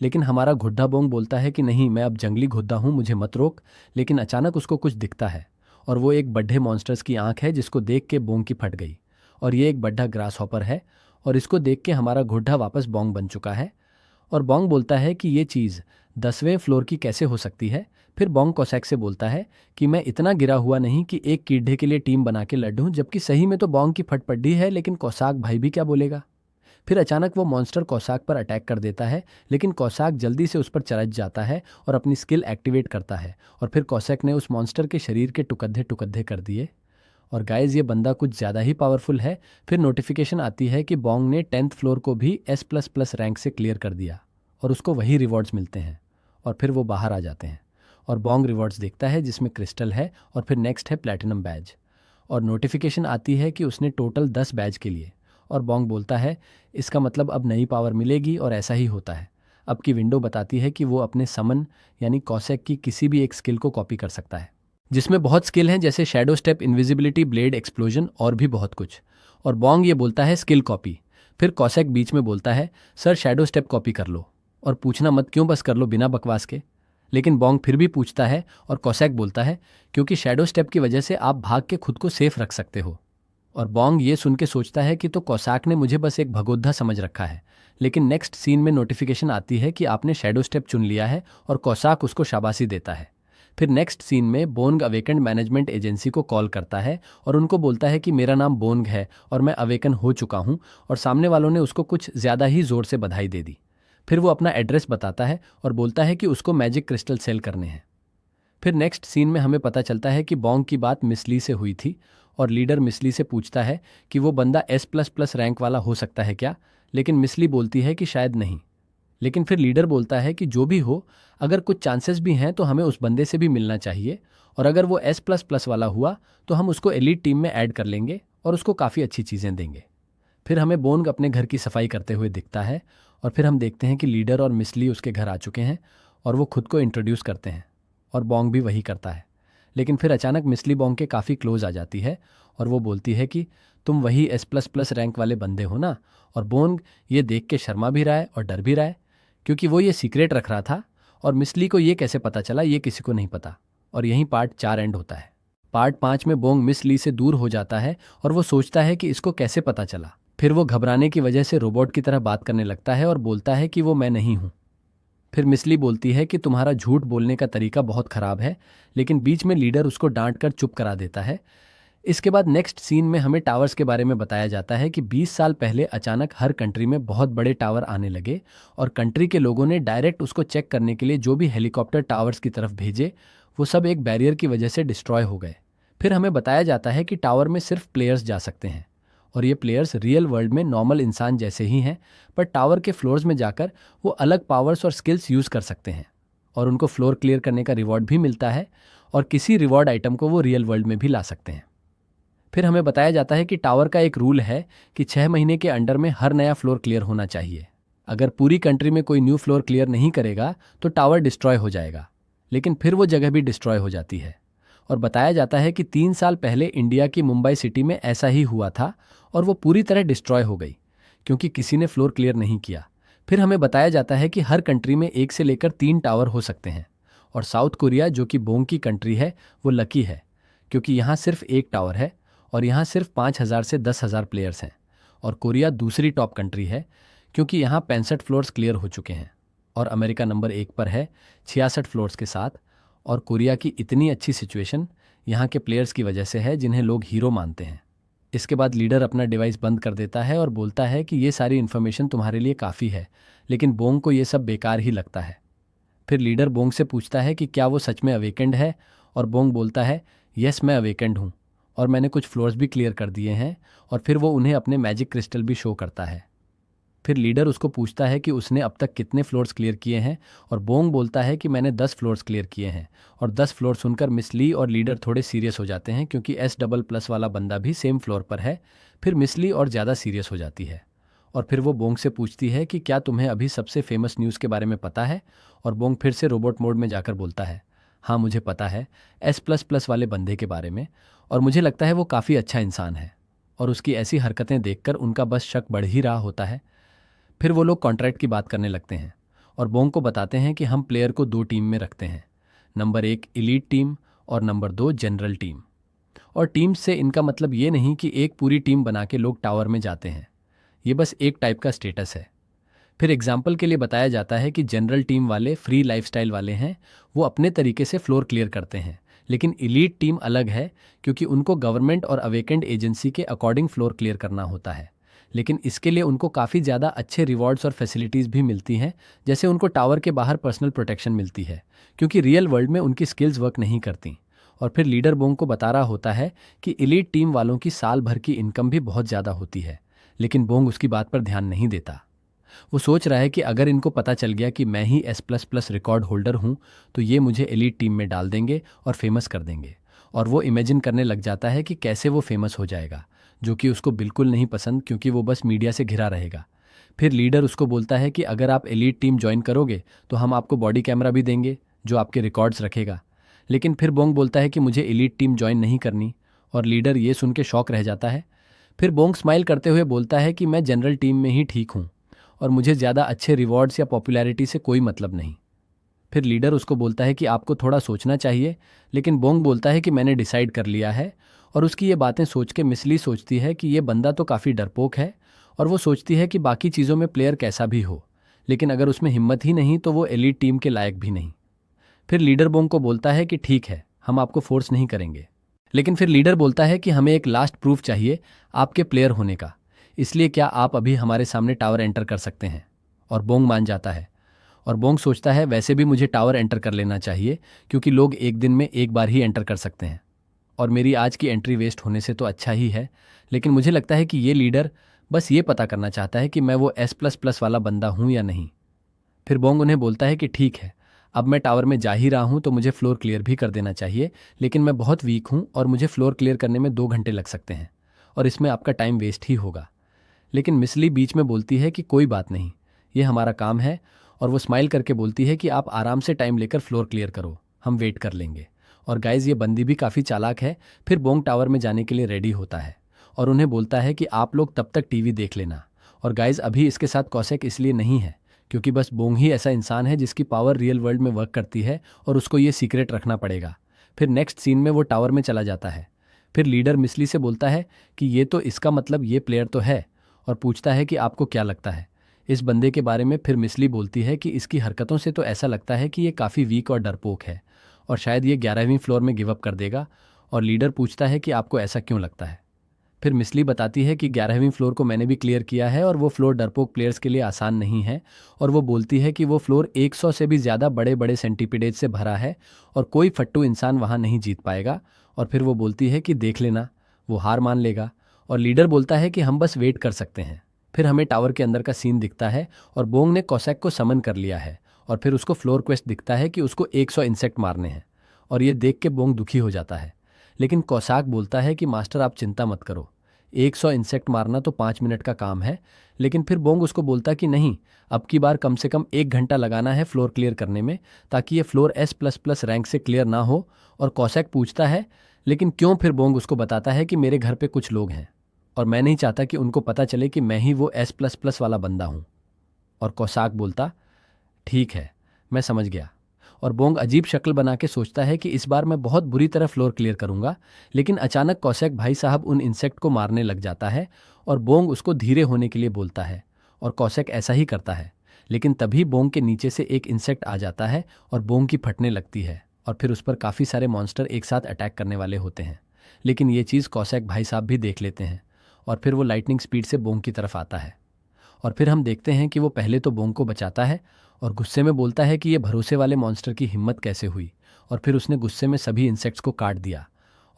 लेकिन हमारा घुड्डा बोंग बोलता है कि नहीं, मैं अब जंगली घुड्डा हूँ, मुझे मत रोक। लेकिन अचानक उसको कुछ दिखता है और वो एक बड्ढे मॉन्स्टर्स की आंख है जिसको देख के बोंग की फट गई, और ये एक बड्ढा ग्रास हॉपर है और इसको देख के हमारा घुड्डा वापस बोंग बन चुका है। और बोंग बोलता है कि ये चीज़ 10वें फ्लोर की कैसे हो सकती है। फिर बोंग कोसैक से बोलता है कि मैं इतना गिरा हुआ नहीं कि एक कीड़े के लिए टीम बना के लड़ूं, जबकि सही में तो बोंग की फटपड्डी है, लेकिन कोसैक भाई भी क्या बोलेगा। फिर अचानक वो मॉन्स्टर कोसैक पर अटैक कर देता है, लेकिन कोसैक जल्दी से उस पर चढ़ जाता है और अपनी स्किल एक्टिवेट करता है और फिर कोसैक ने उस मॉन्स्टर के शरीर के टुकड़े टुकड़े कर दिए। और गाइज, ये बंदा कुछ ज़्यादा ही पावरफुल है। फिर नोटिफिकेशन आती है कि बोंग ने 10th फ्लोर को भी S++ रैंक से क्लियर कर दिया और उसको वही रिवॉर्ड्स मिलते हैं और फिर वो बाहर आ जाते हैं और बोंग रिवॉर्ड्स देखता है जिसमें क्रिस्टल है और फिर नेक्स्ट है प्लैटिनम बैज। और नोटिफिकेशन आती है कि उसने टोटल 10 बैज के लिए और बोंग बोलता है, इसका मतलब अब नई पावर मिलेगी, और ऐसा ही होता है। अब की विंडो बताती है कि वो अपने समन यानी कॉसेक की किसी भी एक स्किल को कॉपी कर सकता है, जिसमें बहुत स्किल हैं, जैसे shadow step, invisibility, blade, explosion और भी बहुत कुछ। और बोंग ये बोलता है स्किल कॉपी। फिर कॉसेक बीच में बोलता है, सर शैडो स्टेप कॉपी कर लो, और पूछना मत क्यों, बस कर लो बिना बकवास के। लेकिन बोंग फिर भी पूछता है और कॉसेक बोलता है, क्योंकि शैडो स्टेप की वजह से आप भाग के खुद को सेफ रख सकते हो। और बोंग ये सुन के सोचता है कि तो कॉसाक ने मुझे बस एक भगोद्धा समझ रखा है। लेकिन नेक्स्ट सीन में नोटिफिकेशन आती है कि आपने शैडो स्टेप चुन लिया है, और कॉसाक उसको शाबाशी देता है। फिर नेक्स्ट सीन में बोंग अवेकन मैनेजमेंट एजेंसी को कॉल करता है और उनको बोलता है कि मेरा नाम बोंग है और मैं अवेकन हो चुका हूँ, और सामने वालों ने उसको कुछ ज़्यादा ही ज़ोर से बधाई दे दी। फिर वो अपना एड्रेस बताता है और बोलता है कि उसको मैजिक क्रिस्टल सेल करने हैं। फिर नेक्स्ट सीन में हमें पता चलता है कि बोंग की बात मिस ली से हुई थी, और लीडर मिस ली से पूछता है कि वो बंदा S++ रैंक वाला हो सकता है क्या, लेकिन मिस ली बोलती है कि शायद नहीं। लेकिन फिर लीडर बोलता है कि जो भी हो, अगर कुछ चांसेस भी हैं तो हमें उस बंदे से भी मिलना चाहिए, और अगर वो S++ वाला हुआ तो हम उसको एलीट टीम में ऐड कर लेंगे और उसको काफ़ी अच्छी चीज़ें देंगे। फिर हमें बोंग अपने घर की सफाई करते हुए दिखता है, और फिर हम देखते हैं कि लीडर और मिस ली उसके घर आ चुके हैं और वो खुद को इंट्रोड्यूस करते हैं, और बोंग भी वही करता है। लेकिन फिर अचानक मिस ली बोंग के काफ़ी क्लोज आ जाती है और वो बोलती है कि तुम वही S++ रैंक वाले बंदे हो ना। और बोंग ये देख के शर्मा भी रहा है और डर भी रहा है, क्योंकि वो ये सीक्रेट रख रहा था, और मिस ली को ये कैसे पता चला ये किसी को नहीं पता। और यहीं पार्ट 4 एंड होता है। पार्ट 5 में बोंग मिस ली से दूर हो जाता है और वो सोचता है कि इसको कैसे पता चला। फिर वो घबराने की वजह से रोबोट की तरह बात करने लगता है और बोलता है कि वो मैं नहीं हूँ। फिर मिस ली बोलती है कि तुम्हारा झूठ बोलने का तरीका बहुत ख़राब है, लेकिन बीच में लीडर उसको डांट कर चुप करा देता है। इसके बाद नेक्स्ट सीन में हमें टावर्स के बारे में बताया जाता है कि 20 साल पहले अचानक हर कंट्री में बहुत बड़े टावर आने लगे, और कंट्री के लोगों ने डायरेक्ट उसको चेक करने के लिए जो भी हेलीकॉप्टर टावर्स की तरफ भेजे, वो सब एक बैरियर की वजह से डिस्ट्रॉय हो गए। फिर हमें बताया जाता है कि टावर में सिर्फ प्लेयर्स जा सकते हैं, और ये प्लेयर्स रियल वर्ल्ड में नॉर्मल इंसान जैसे ही हैं, पर टावर के फ्लोर्स में जाकर वो अलग पावर्स और स्किल्स यूज़ कर सकते हैं, और उनको फ्लोर क्लियर करने का रिवॉर्ड भी मिलता है, और किसी रिवॉर्ड आइटम को वो रियल वर्ल्ड में भी ला सकते हैं। फिर हमें बताया जाता है कि टावर का एक रूल है कि 6 महीने के अंडर में हर नया फ्लोर क्लियर होना चाहिए। अगर पूरी कंट्री में कोई न्यू फ्लोर क्लियर नहीं करेगा तो टावर डिस्ट्रॉय हो जाएगा। लेकिन फिर वो जगह भी डिस्ट्रॉय हो जाती है। और बताया जाता है कि 3 साल पहले इंडिया की मुंबई सिटी में ऐसा ही हुआ था, और वो पूरी तरह डिस्ट्रॉय हो गई क्योंकि किसी ने फ्लोर क्लियर नहीं किया। फिर हमें बताया जाता है कि हर कंट्री में 1 से लेकर 3 टावर हो सकते हैं, और साउथ कोरिया जो कि बोंग की कंट्री है वो लकी है, क्योंकि यहाँ सिर्फ 1 टावर है, और यहाँ सिर्फ 5,000 से 10,000 प्लेयर्स हैं। और कोरिया दूसरी टॉप कंट्री है, क्योंकि यहाँ 65 फ्लोर्स क्लियर हो चुके हैं, और अमेरिका नंबर 1 पर है 66 फ्लोर्स के साथ। और कोरिया की इतनी अच्छी सिचुएशन यहाँ के प्लेयर्स की वजह से है, जिन्हें लोग हीरो मानते हैं। इसके बाद लीडर अपना डिवाइस बंद कर देता है और बोलता है कि ये सारी इन्फॉर्मेशन तुम्हारे लिए काफ़ी है, लेकिन बोंग को ये सब बेकार ही लगता है। फिर लीडर बोंग से पूछता है कि क्या वो सच में अवेकेंड है, और बोंग बोलता है, यस मैं अवेकेंड हूँ, और मैंने कुछ फ्लोर्स भी क्लियर कर दिए हैं। और फिर वो उन्हें अपने मैजिक क्रिस्टल भी शो करता है। फिर लीडर उसको पूछता है कि उसने अब तक कितने फ्लोर्स क्लियर किए हैं, और बोंग बोलता है कि मैंने 10 फ्लोर्स क्लियर किए हैं। और 10 फ्लोर सुनकर मिस ली और लीडर थोड़े सीरियस हो जाते हैं, क्योंकि S++ वाला बंदा भी सेम फ्लोर पर है। फिर मिस ली और ज़्यादा सीरियस हो जाती है, और फिर वो बोंग से पूछती है कि क्या तुम्हें अभी सबसे फेमस न्यूज़ के बारे में पता है। और बोंग फिर से रोबोट मोड में जाकर बोलता है, हाँ मुझे पता है S++ वाले बंदे के बारे में, और मुझे लगता है वो काफ़ी अच्छा इंसान है, और उसकी ऐसी हरकतें देखकर उनका बस शक बढ़ ही रहा होता है। फिर वो लोग कॉन्ट्रैक्ट की बात करने लगते हैं, और बोंग को बताते हैं कि हम प्लेयर को 2 टीम में रखते हैं, नंबर 1 एलीट टीम और नंबर 2 जनरल टीम। और टीम से इनका मतलब ये नहीं कि एक पूरी टीम बना के लोग टावर में जाते हैं, ये बस एक टाइप का स्टेटस है। फिर एग्जाम्पल के लिए बताया जाता है कि जनरल टीम वाले फ्री लाइफस्टाइल वाले हैं, वो अपने तरीके से फ्लोर क्लियर करते हैं। लेकिन एलीट टीम अलग है, क्योंकि उनको गवर्नमेंट और अवेकेंड एजेंसी के अकॉर्डिंग फ्लोर क्लियर करना होता है। लेकिन इसके लिए उनको काफ़ी ज़्यादा अच्छे रिवॉर्ड्स और फैसिलिटीज़ भी मिलती हैं, जैसे उनको टावर के बाहर पर्सनल प्रोटेक्शन मिलती है, क्योंकि रियल वर्ल्ड में उनकी स्किल्स वर्क नहीं करती। और फिर लीडर बोंग को बता रहा होता है कि एलीट टीम वालों की साल भर की इनकम भी बहुत ज़्यादा होती है, लेकिन बोंग उसकी बात पर ध्यान नहीं देता। वो सोच रहा है कि अगर इनको पता चल गया कि मैं ही S++ रिकॉर्ड होल्डर हूँ, तो ये मुझे एलीट टीम में डाल देंगे और फेमस कर देंगे, और वो इमेजिन करने लग जाता है कि कैसे वो फेमस हो जाएगा, जो कि उसको बिल्कुल नहीं पसंद क्योंकि वो बस मीडिया से घिरा रहेगा। फिर लीडर उसको बोलता है कि अगर आप एलीट टीम ज्वाइन करोगे तो हम आपको बॉडी कैमरा भी देंगे जो आपके रिकॉर्ड्स रखेगा। लेकिन फिर बोंग बोलता है कि मुझे एलीट टीम ज्वाइन नहीं करनी, और लीडर ये सुन के शॉक रह जाता है। फिर बोंग स्माइल करते हुए बोलता है कि मैं जनरल टीम में ही ठीक हूँ और मुझे ज़्यादा अच्छे रिवॉर्ड्स या पॉपुलैरिटी से कोई मतलब नहीं। फिर लीडर उसको बोलता है कि आपको थोड़ा सोचना चाहिए, लेकिन बोंग बोलता है कि मैंने डिसाइड कर लिया है। और उसकी ये बातें सोच के मिसली सोचती है कि ये बंदा तो काफ़ी डरपोक है, और वो सोचती है कि बाकी चीज़ों में प्लेयर कैसा भी हो, लेकिन अगर उसमें हिम्मत ही नहीं तो वो एलीट टीम के लायक भी नहीं। फिर लीडर बोंग को बोलता है कि ठीक है, हम आपको फोर्स नहीं करेंगे। लेकिन फिर लीडर बोलता है कि हमें एक लास्ट प्रूफ चाहिए आपके प्लेयर होने का, इसलिए क्या आप अभी हमारे सामने टावर एंटर कर सकते हैं। और बोंग मान जाता है। और बोंग सोचता है वैसे भी मुझे टावर एंटर कर लेना चाहिए क्योंकि लोग एक दिन में एक बार ही एंटर कर सकते हैं, और मेरी आज की एंट्री वेस्ट होने से तो अच्छा ही है। लेकिन मुझे लगता है कि ये लीडर बस ये पता करना चाहता है कि मैं वो S++ वाला बंदा हूँ या नहीं। फिर बोंग उन्हें बोलता है कि ठीक है, अब मैं टावर में जा ही रहा हूँ तो मुझे फ्लोर क्लियर भी कर देना चाहिए, लेकिन मैं बहुत वीक हूँ और मुझे फ्लोर क्लियर करने में 2 घंटे लग सकते हैं और इसमें आपका टाइम वेस्ट ही होगा। लेकिन मिसली बीच में बोलती है कि कोई बात नहीं, ये हमारा काम है, और वो स्माइल करके बोलती है कि आप आराम से टाइम लेकर फ्लोर क्लियर करो, हम वेट कर लेंगे। और गाइज ये बंदी भी काफ़ी चालाक है। फिर बोंग टावर में जाने के लिए रेडी होता है और उन्हें बोलता है कि आप लोग तब तक टीवी देख लेना। और गाइज अभी इसके साथ कॉसेक इसलिए नहीं है क्योंकि बस बोंग ही ऐसा इंसान है जिसकी पावर रियल वर्ल्ड में वर्क करती है और उसको ये सीक्रेट रखना पड़ेगा। फिर नेक्स्ट सीन में वो टावर में चला जाता है। फिर लीडर मिसली से बोलता है कि ये तो इसका मतलब ये प्लेयर तो है, और पूछता है कि आपको क्या लगता है इस बंदे के बारे में। फिर मिसली बोलती है कि इसकी हरकतों से तो ऐसा लगता है कि ये काफ़ी वीक और डरपोक है और शायद ये 11वीं फ्लोर में गिव अप कर देगा। और लीडर पूछता है कि आपको ऐसा क्यों लगता है। फिर मिसली बताती है कि 11वीं फ्लोर को मैंने भी क्लियर किया है और वो फ्लोर डरपोक प्लेयर्स के लिए आसान नहीं है। और वो बोलती है कि वो फ्लोर 100 से भी ज़्यादा बड़े बड़े सेंटीपिडेज से भरा है और कोई फट्टू इंसान वहाँ नहीं जीत पाएगा। और फिर वो बोलती है कि देख लेना, वो हार मान लेगा। और लीडर बोलता है कि हम बस वेट कर सकते हैं। फिर हमें टावर के अंदर का सीन दिखता है और बोंग ने कॉसैक को समन कर लिया है, और फिर उसको फ्लोर क्वेस्ट दिखता है कि उसको 100 इंसेक्ट मारने हैं। और ये देख के बोंग दुखी हो जाता है। लेकिन कॉसाक बोलता है कि मास्टर आप चिंता मत करो, 100 इंसेक्ट मारना तो 5 मिनट का काम है। लेकिन फिर बोंग उसको बोलता कि नहीं, अब की बार कम से कम 1 घंटा लगाना है फ्लोर क्लियर करने में, ताकि ये फ्लोर S++ रैंक से क्लियर ना हो। और कॉसैक पूछता है लेकिन क्यों। फिर बोंग उसको बताता है कि मेरे घर पे कुछ लोग हैं और मैं नहीं चाहता कि उनको पता चले कि मैं ही वो S++ वाला बंदा हूँ। और कॉसाक बोलता ठीक है, मैं समझ गया। और बोंग अजीब शक्ल बना के सोचता है कि इस बार मैं बहुत बुरी तरह फ्लोर क्लियर करूंगा। लेकिन अचानक कॉसैक भाई साहब उन इंसेक्ट को मारने लग जाता है और बोंग उसको धीरे होने के लिए बोलता है, और कॉसैक ऐसा ही करता है। लेकिन तभी बोंग के नीचे से एक इंसेक्ट आ जाता है और बोंग की फटने लगती है, और फिर उस पर काफ़ी सारे मॉन्स्टर एक साथ अटैक करने वाले होते हैं। लेकिन ये चीज़ कॉसैक भाई साहब भी देख लेते हैं और फिर वो लाइटनिंग स्पीड से बोंग की तरफ आता है। और फिर हम देखते हैं कि वो पहले तो बोंग को बचाता है और गुस्से में बोलता है कि ये भरोसे वाले मॉन्स्टर की हिम्मत कैसे हुई, और फिर उसने गुस्से में सभी इंसेक्ट्स को काट दिया।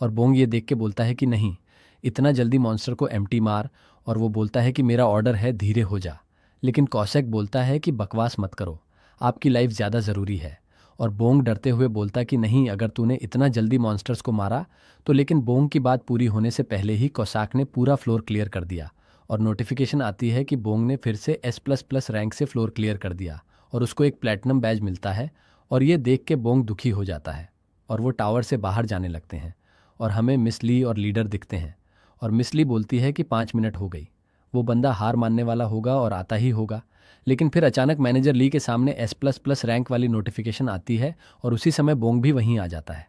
और बोंग ये देख के बोलता है कि नहीं, इतना जल्दी मॉन्स्टर को एम्प्टी मार। और वो बोलता है कि मेरा ऑर्डर है, धीरे हो जा। लेकिन कॉसैक बोलता है कि बकवास मत करो, आपकी लाइफ ज़्यादा ज़रूरी है। और बोंग डरते हुए बोलता कि नहीं, अगर तूने इतना जल्दी मॉन्स्टर्स को मारा तो। लेकिन बोंग की बात पूरी होने से पहले ही कॉसाक ने पूरा फ्लोर क्लियर कर दिया और नोटिफिकेशन आती है कि बोंग ने फिर से S++ रैंक से फ्लोर क्लियर कर दिया और उसको एक प्लैटिनम बैज मिलता है। और ये देख के बोंग दुखी हो जाता है और वो टावर से बाहर जाने लगते हैं। और हमें मिस ली और लीडर दिखते हैं और मिस ली बोलती है कि 5 मिनट हो गई, वो बंदा हार मानने वाला होगा और आता ही होगा। लेकिन फिर अचानक मैनेजर ली के सामने S++ रैंक वाली नोटिफिकेशन आती है और उसी समय बोंग भी वहीं आ जाता है।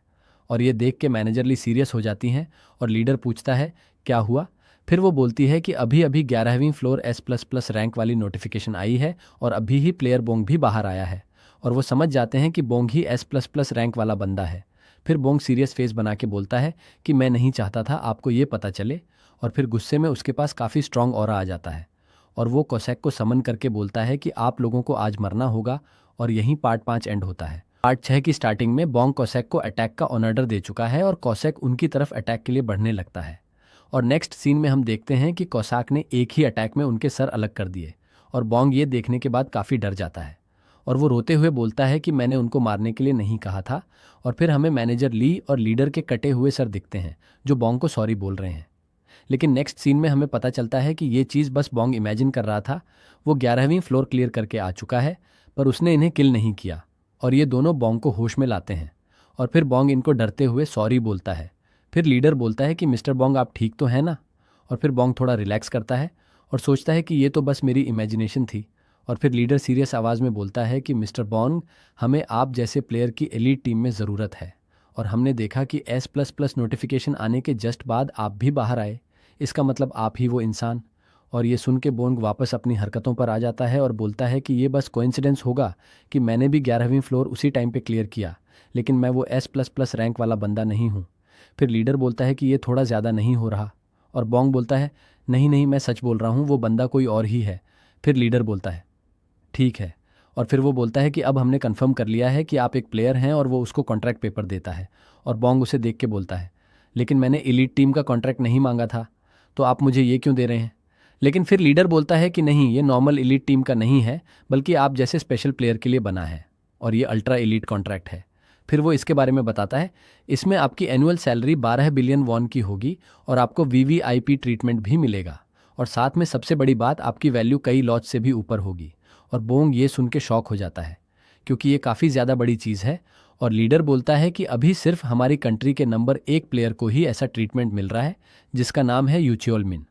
और ये देख के मैनेजर ली सीरियस हो जाती हैं और लीडर पूछता है क्या हुआ। फिर वो बोलती है कि अभी अभी 11वीं फ्लोर S++ रैंक वाली नोटिफिकेशन आई है और अभी ही प्लेयर बोंग भी बाहर आया है। और वो समझ जाते हैं कि बोंग ही S++ रैंक वाला बंदा है। फिर बोंग सीरियस फेस बना के बोलता है कि मैं नहीं चाहता था आपको ये पता चले। और फिर गुस्से में उसके पास काफ़ी स्ट्रांग ऑरा आ जाता है और वो कॉसैक को समन करके बोलता है कि आप लोगों को आज मरना होगा। और यहीं पार्ट 5 एंड होता है। पार्ट 6 की स्टार्टिंग में बोंग कॉसैक को अटैक का ऑन ऑर्डर दे चुका है और कॉसैक उनकी तरफ अटैक के लिए बढ़ने लगता है। और नेक्स्ट सीन में हम देखते हैं कि कॉसाक ने एक ही अटैक में उनके सर अलग कर दिए और बोंग ये देखने के बाद काफ़ी डर जाता है और वो रोते हुए बोलता है कि मैंने उनको मारने के लिए नहीं कहा था। और फिर हमें मैनेजर ली और लीडर के कटे हुए सर दिखते हैं जो बॉन्ग को सॉरी बोल रहे हैं। लेकिन नेक्स्ट सीन में हमें पता चलता है कि ये चीज़ बस बॉन्ग इमेजिन कर रहा था। वो 11वीं फ्लोर क्लियर करके आ चुका है, पर उसने इन्हें किल नहीं किया। और ये दोनों बॉन्ग को होश में लाते हैं और फिर बॉन्ग इनको डरते हुए सॉरी बोलता है। फिर लीडर बोलता है कि मिस्टर बॉन्ग आप ठीक तो हैं ना। और फिर बॉन्ग थोड़ा रिलैक्स करता है और सोचता है कि ये तो बस मेरी इमेजिनेशन थी। और फिर लीडर सीरियस आवाज़ में बोलता है कि मिस्टर बॉन्ग, हमें आप जैसे प्लेयर की एलीट टीम में ज़रूरत है। और हमने देखा कि S++ नोटिफिकेशन आने के जस्ट बाद आप भी बाहर आए। इसका मतलब आप ही वो इंसान। और ये सुन के बॉन्ग वापस अपनी हरकतों पर आ जाता है और बोलता है कि ये बस कोइंसिडेंस होगा कि मैंने भी 11वीं फ्लोर उसी टाइम पे क्लियर किया, लेकिन मैं वो S++ रैंक वाला बंदा नहीं हूँ। फिर लीडर बोलता है कि ये थोड़ा ज़्यादा नहीं हो रहा। और बॉन्ग बोलता है नहीं नहीं, मैं सच बोल रहा हूँ, वो बंदा कोई और ही है। फिर लीडर बोलता है ठीक है। और फिर वो बोलता है कि अब हमने कंफर्म कर लिया है कि आप एक प्लेयर हैं, और वो उसको कॉन्ट्रैक्ट पेपर देता है। और बॉन्ग उसे देख के बोलता है लेकिन मैंने एलीट टीम का कॉन्ट्रैक्ट नहीं मांगा था, तो आप मुझे ये क्यों दे रहे हैं। लेकिन फिर लीडर बोलता है कि नहीं, ये नॉर्मल एलीट टीम का नहीं है, बल्कि आप जैसे स्पेशल प्लेयर के लिए बना है, और ये अल्ट्रा एलीट कॉन्ट्रैक्ट है। फिर वो इसके बारे में बताता है, इसमें आपकी एनुअल सैलरी 12 बिलियन वॉन की होगी और आपको VVIP ट्रीटमेंट भी मिलेगा, और साथ में सबसे बड़ी बात, आपकी वैल्यू कई लॉज से भी ऊपर होगी। और बोंग ये सुन के शॉक हो जाता है क्योंकि ये काफ़ी ज़्यादा बड़ी चीज़ है। और लीडर बोलता है कि अभी सिर्फ हमारी कंट्री के नंबर 1 प्लेयर को ही ऐसा ट्रीटमेंट मिल रहा है, जिसका नाम है यूचियोल मिन।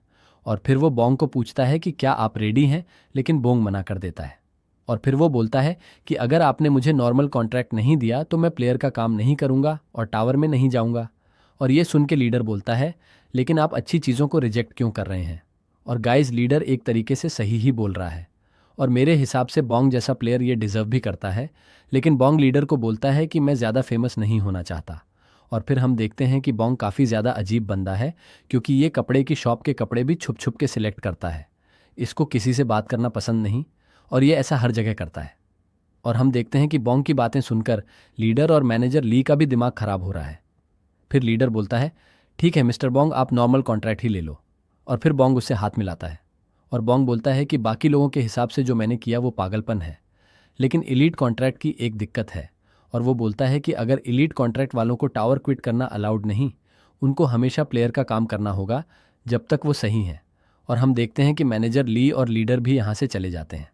और फिर वो बोंग को पूछता है कि क्या आप रेडी हैं, लेकिन बोंग मना कर देता है। और फिर वो बोलता है कि अगर आपने मुझे नॉर्मल कॉन्ट्रैक्ट नहीं दिया तो मैं प्लेयर का काम नहीं करूंगा और टावर में नहीं जाऊंगा। और ये सुन के लीडर बोलता है लेकिन आप अच्छी चीज़ों को रिजेक्ट क्यों कर रहे हैं। और गाइज, लीडर एक तरीके से सही ही बोल रहा है, और मेरे हिसाब से बोंग जैसा प्लेयर ये डिज़र्व भी करता है। लेकिन बोंग लीडर को बोलता है कि मैं ज़्यादा फेमस नहीं होना चाहता। और फिर हम देखते हैं कि बोंग काफ़ी ज़्यादा अजीब बंदा है, क्योंकि ये कपड़े की शॉप के कपड़े भी छुप छुप के सिलेक्ट करता है। इसको किसी से बात करना पसंद नहीं, और ये ऐसा हर जगह करता है। और हम देखते हैं कि बोंग की बातें सुनकर लीडर और मैनेजर ली का भी दिमाग खराब हो रहा है। फिर लीडर बोलता है ठीक है मिस्टर बोंग, आप नॉर्मल कॉन्ट्रैक्ट ही ले लो। और फिर बोंग उससे हाथ मिलाता है, और बोंग बोलता है कि बाकी लोगों के हिसाब से जो मैंने किया वो पागलपन है, लेकिन एलीट कॉन्ट्रैक्ट की एक दिक्कत है। और वो बोलता है कि अगर एलीट कॉन्ट्रैक्ट वालों को टावर क्विट करना अलाउड नहीं, उनको हमेशा प्लेयर का काम करना होगा जब तक वो सही हैं। और हम देखते हैं कि मैनेजर ली और लीडर भी यहाँ से चले जाते हैं।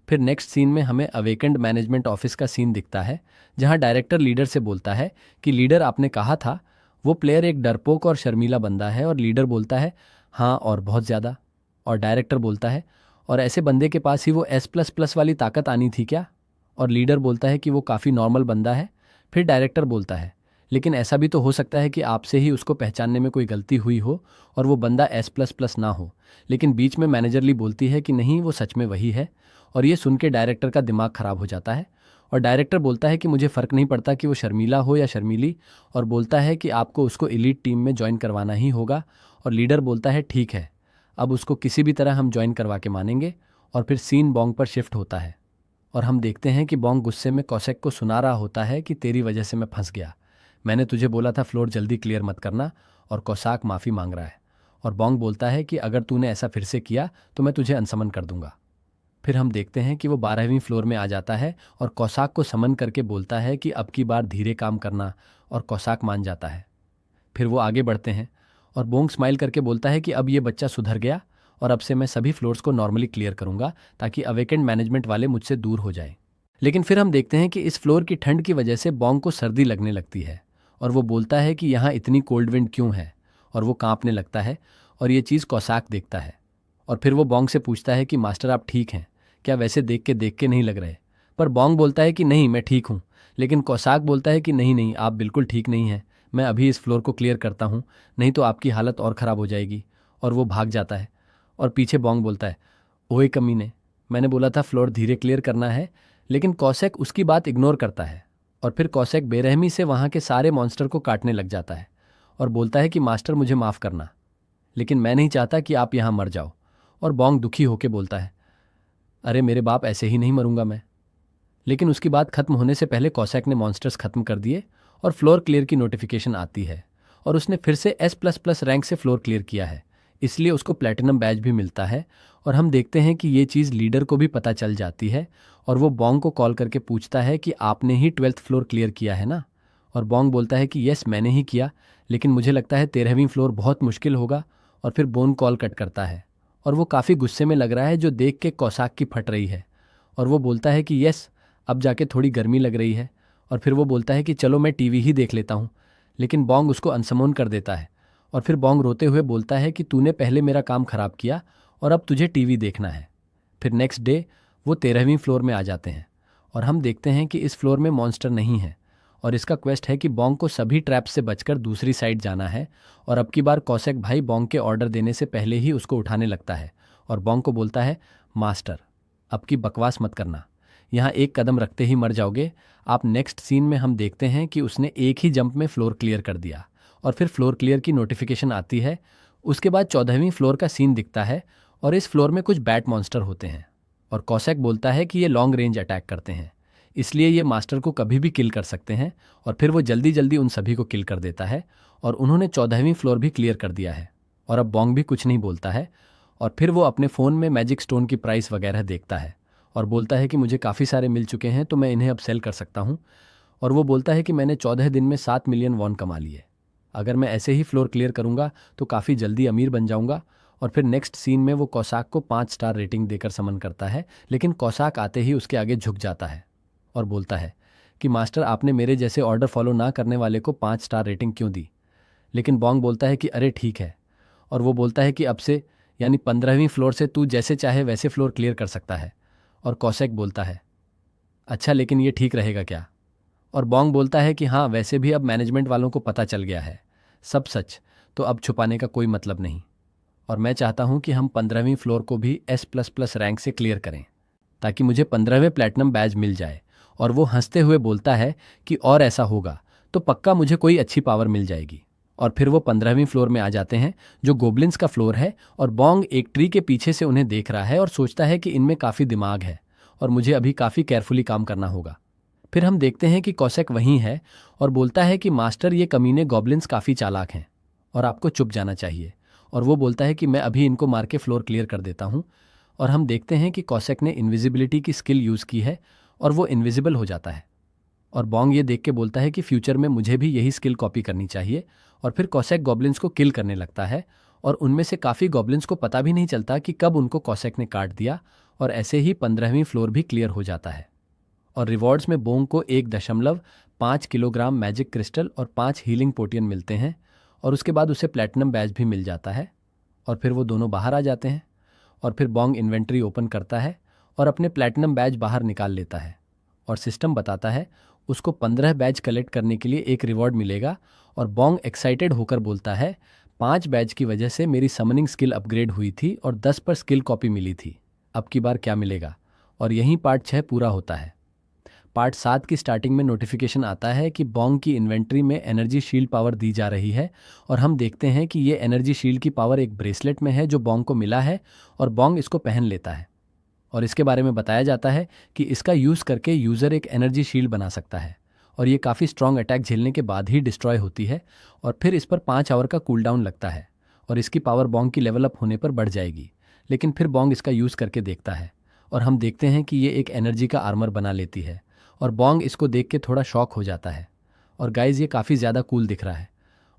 फिर नेक्स्ट सीन में हमें अवेकेंड मैनेजमेंट ऑफिस का सीन दिखता है, जहाँ डायरेक्टर लीडर से बोलता है कि लीडर, आपने कहा था वो प्लेयर एक डरपोक और शर्मीला बंदा है। और लीडर बोलता है हाँ, और बहुत ज़्यादा। और डायरेक्टर बोलता है और ऐसे बंदे के पास ही वो S++ वाली ताकत आनी थी क्या। और लीडर बोलता है कि वो काफ़ी नॉर्मल बंदा है। फिर डायरेक्टर बोलता है लेकिन ऐसा भी तो हो सकता है कि आपसे ही उसको पहचानने में कोई गलती हुई हो और वो बंदा S++ ना हो। लेकिन बीच में मैनेजर ली बोलती है कि नहीं, वो सच में वही है। और ये सुन के डायरेक्टर का दिमाग खराब हो जाता है, और डायरेक्टर बोलता है कि मुझे फ़र्क नहीं पड़ता कि वो शर्मीला हो या शर्मीली, और बोलता है कि आपको उसको एलीट टीम में ज्वाइन करवाना ही होगा। और लीडर बोलता है ठीक है, अब उसको किसी भी तरह हम ज्वाइन करवा के मानेंगे। और फिर सीन बोंग पर शिफ्ट होता है, और हम देखते हैं कि बोंग गुस्से में कौशेक को सुना रहा होता है कि तेरी वजह से मैं फंस गया, मैंने तुझे बोला था फ्लोर जल्दी क्लियर मत करना। और कौसाक माफ़ी मांग रहा है, और बोंग बोलता है कि अगर तूने ऐसा फिर से किया तो मैं तुझे अनसमन कर दूंगा। फिर हम देखते हैं कि वो 12वीं फ्लोर में आ जाता है और कौसाक को समन करके बोलता है कि अब की बार धीरे काम करना, और कौसाक मान जाता है। फिर वो आगे बढ़ते हैं, और बोंग स्माइल करके बोलता है कि अब ये बच्चा सुधर गया, और अब से मैं सभी फ्लोर्स को नॉर्मली क्लियर करूंगा ताकि अवेकेंड मैनेजमेंट वाले मुझसे दूर हो जाएं। लेकिन फिर हम देखते हैं कि इस फ्लोर की ठंड की वजह से बोंग को सर्दी लगने लगती है, और वो बोलता है कि यहाँ इतनी कोल्ड विंड क्यों है, और वो कांपने लगता है। और ये चीज़ कौसाक देखता है, और फिर वो बोंग से पूछता है कि मास्टर आप ठीक हैं क्या, वैसे देख के नहीं लग रहे। पर बोंग बोलता है कि नहीं, मैं ठीक हूँ। लेकिन कौसाक बोलता है कि नहीं नहीं, आप बिल्कुल ठीक नहीं हैं, मैं अभी इस फ्लोर को क्लियर करता हूँ, नहीं तो आपकी हालत और ख़राब हो जाएगी। और वो भाग जाता है, और पीछे बोंग बोलता है ओए कमीने, मैंने बोला था फ्लोर धीरे क्लियर करना है। लेकिन कौशेक उसकी बात इग्नोर करता है, और फिर कौशेक बेरहमी से वहाँ के सारे मॉन्स्टर को काटने लग जाता है, और बोलता है कि मास्टर मुझे माफ़ करना, लेकिन मैं नहीं चाहता कि आप यहाँ मर जाओ। और बोंग दुखी होकर बोलता है अरे मेरे बाप, ऐसे ही नहीं मरूंगा मैं। लेकिन उसकी बात खत्म होने से पहले कौशेक ने मॉन्स्टर्स खत्म कर दिए, और फ्लोर क्लियर की नोटिफिकेशन आती है, और उसने फिर से S++ रैंक से फ्लोर क्लियर किया है, इसलिए उसको प्लैटिनम बैज भी मिलता है। और हम देखते हैं कि ये चीज़ लीडर को भी पता चल जाती है और वो बॉन्ग को कॉल करके पूछता है कि आपने ही 12th फ्लोर क्लियर किया है ना। और बॉन्ग बोलता है कि यस मैंने ही किया, लेकिन मुझे लगता है 13वीं फ्लोर बहुत मुश्किल होगा। और फिर बोन कॉल कट करता है और वो काफ़ी गुस्से में लग रहा है, जो देख के कौसाक की फट रही है। और वो बोलता है कि यस अब जाके थोड़ी गर्मी लग रही है। और फिर वो बोलता है कि चलो मैं टीवी ही देख लेता हूँ, लेकिन बॉन्ग उसको अनसमोन कर देता है। और फिर बॉन्ग रोते हुए बोलता है कि तूने पहले मेरा काम खराब किया और अब तुझे टीवी देखना है। फिर नेक्स्ट डे वो 13वीं फ्लोर में आ जाते हैं और हम देखते हैं कि इस फ्लोर में मॉन्स्टर नहीं है और इसका क्वेस्ट है कि बॉन्ग को सभी ट्रैप्स से बचकर दूसरी साइड जाना है। और अब की बार कौशेक भाई बॉन्ग के ऑर्डर देने से पहले ही उसको उठाने लगता है और बॉन्ग को बोलता है, मास्टर अब की बकवास मत करना, यहाँ एक कदम रखते ही मर जाओगे आप। नेक्स्ट सीन में हम देखते हैं कि उसने एक ही जंप में फ्लोर क्लियर कर दिया और फिर फ्लोर क्लियर की नोटिफिकेशन आती है। उसके बाद 14वीं फ्लोर का सीन दिखता है और इस फ्लोर में कुछ बैट मॉन्स्टर होते हैं और कौशेक बोलता है कि ये लॉन्ग रेंज अटैक करते हैं, इसलिए ये मास्टर को कभी भी किल कर सकते हैं। और फिर वो जल्दी जल्दी उन सभी को किल कर देता है और उन्होंने 14वीं फ्लोर भी क्लियर कर दिया है। और अब बॉन्ग भी कुछ नहीं बोलता है और फिर वो अपने फ़ोन में मैजिक स्टोन की प्राइस वगैरह देखता है और बोलता है कि मुझे काफ़ी सारे मिल चुके हैं तो मैं इन्हें अब सेल कर सकता हूँ। और वो बोलता है कि मैंने 14 दिन में 7 मिलियन वॉन कमा लिए, अगर मैं ऐसे ही फ्लोर क्लियर करूँगा तो काफ़ी जल्दी अमीर बन जाऊँगा। और फिर नेक्स्ट सीन में वो कौसाक को 5 स्टार रेटिंग देकर समन करता है, लेकिन कौसाक आते ही उसके आगे झुक जाता है और बोलता है कि मास्टर आपने मेरे जैसे ऑर्डर फॉलो ना करने वाले को 5 स्टार रेटिंग क्यों दी। लेकिन बॉन्ग बोलता है कि अरे ठीक है, और वो बोलता है कि अब से यानी 15वीं फ्लोर से तू जैसे चाहे वैसे फ्लोर क्लियर कर सकता है। और कौशेक बोलता है अच्छा लेकिन ये ठीक रहेगा क्या। और बॉन्ग बोलता है कि हाँ वैसे भी अब मैनेजमेंट वालों को पता चल गया है सब सच, तो अब छुपाने का कोई मतलब नहीं। और मैं चाहता हूँ कि हम 15वीं फ्लोर को भी S++ रैंक से क्लियर करें ताकि मुझे 15वें प्लैटिनम बैज मिल जाए। और वो हंसते हुए बोलता है कि और ऐसा होगा तो पक्का मुझे कोई अच्छी पावर मिल जाएगी। और फिर वो 15वीं फ्लोर में आ जाते हैं जो गोब्लिन्स का फ्लोर है और बॉन्ग एक ट्री के पीछे से उन्हें देख रहा है और सोचता है कि इनमें काफ़ी दिमाग है और मुझे अभी काफ़ी केयरफुली काम करना होगा। फिर हम देखते हैं कि कौशेक वहीं है और बोलता है कि मास्टर ये कमीने गॉब्लिन्स काफ़ी चालाक हैं और आपको चुप जाना चाहिए। और वो बोलता है कि मैं अभी इनको मार के फ्लोर क्लियर कर देता हूँ। और हम देखते हैं कि कौशेक ने इनविजिबिलिटी की स्किल यूज़ की है और वो इनविजिबल हो जाता है। और बॉन्ग ये देख के बोलता है कि फ्यूचर में मुझे भी यही स्किल कॉपी करनी चाहिए। और फिर कौशेक गॉब्लिन्स को किल करने लगता है और उनमें से काफ़ी गॉब्लिन्स को पता भी नहीं चलता कि कब उनको कौशेक ने काट दिया। और ऐसे ही 15वीं फ्लोर भी क्लियर हो जाता है। और रिवॉर्ड्स में बोंग को 1.5 किलोग्राम मैजिक क्रिस्टल और 5 हीलिंग पोटियन मिलते हैं और उसके बाद उसे प्लैटिनम बैज भी मिल जाता है। और फिर वो दोनों बाहर आ जाते हैं और फिर बॉन्ग इन्वेंट्री ओपन करता है और अपने प्लैटिनम बैज बाहर निकाल लेता है और सिस्टम बताता है उसको 15 बैज कलेक्ट करने के लिए एक रिवॉर्ड मिलेगा। और बॉन्ग एक्साइटेड होकर बोलता है 5 बैज की वजह से मेरी समनिंग स्किल अपग्रेड हुई थी और 10 पर स्किल कॉपी मिली थी, अब की बार क्या मिलेगा। और यहीं पार्ट 6 पूरा होता है। पार्ट 7 की स्टार्टिंग में नोटिफिकेशन आता है कि बॉन्ग की इन्वेंट्री में एनर्जी शील्ड पावर दी जा रही है और हम देखते हैं कि ये एनर्जी शील्ड की पावर एक ब्रेसलेट में है जो बॉन्ग को मिला है और बॉन्ग इसको पहन लेता है। और इसके बारे में बताया जाता है कि इसका यूज़ करके यूज़र एक एनर्जी शील्ड बना सकता है और ये काफ़ी स्ट्रॉन्ग अटैक झेलने के बाद ही डिस्ट्रॉय होती है और फिर इस पर 5 आवर का कूलडाउन लगता है और इसकी पावर बॉन्ग की लेवल अप होने पर बढ़ जाएगी। लेकिन फिर बॉन्ग इसका यूज़ करके देखता है और हम देखते हैं कि ये एक एनर्जी का आर्मर बना लेती है और बॉन्ग इसको देख के थोड़ा शॉक हो जाता है और गाइज ये काफ़ी ज़्यादा कूल दिख रहा है।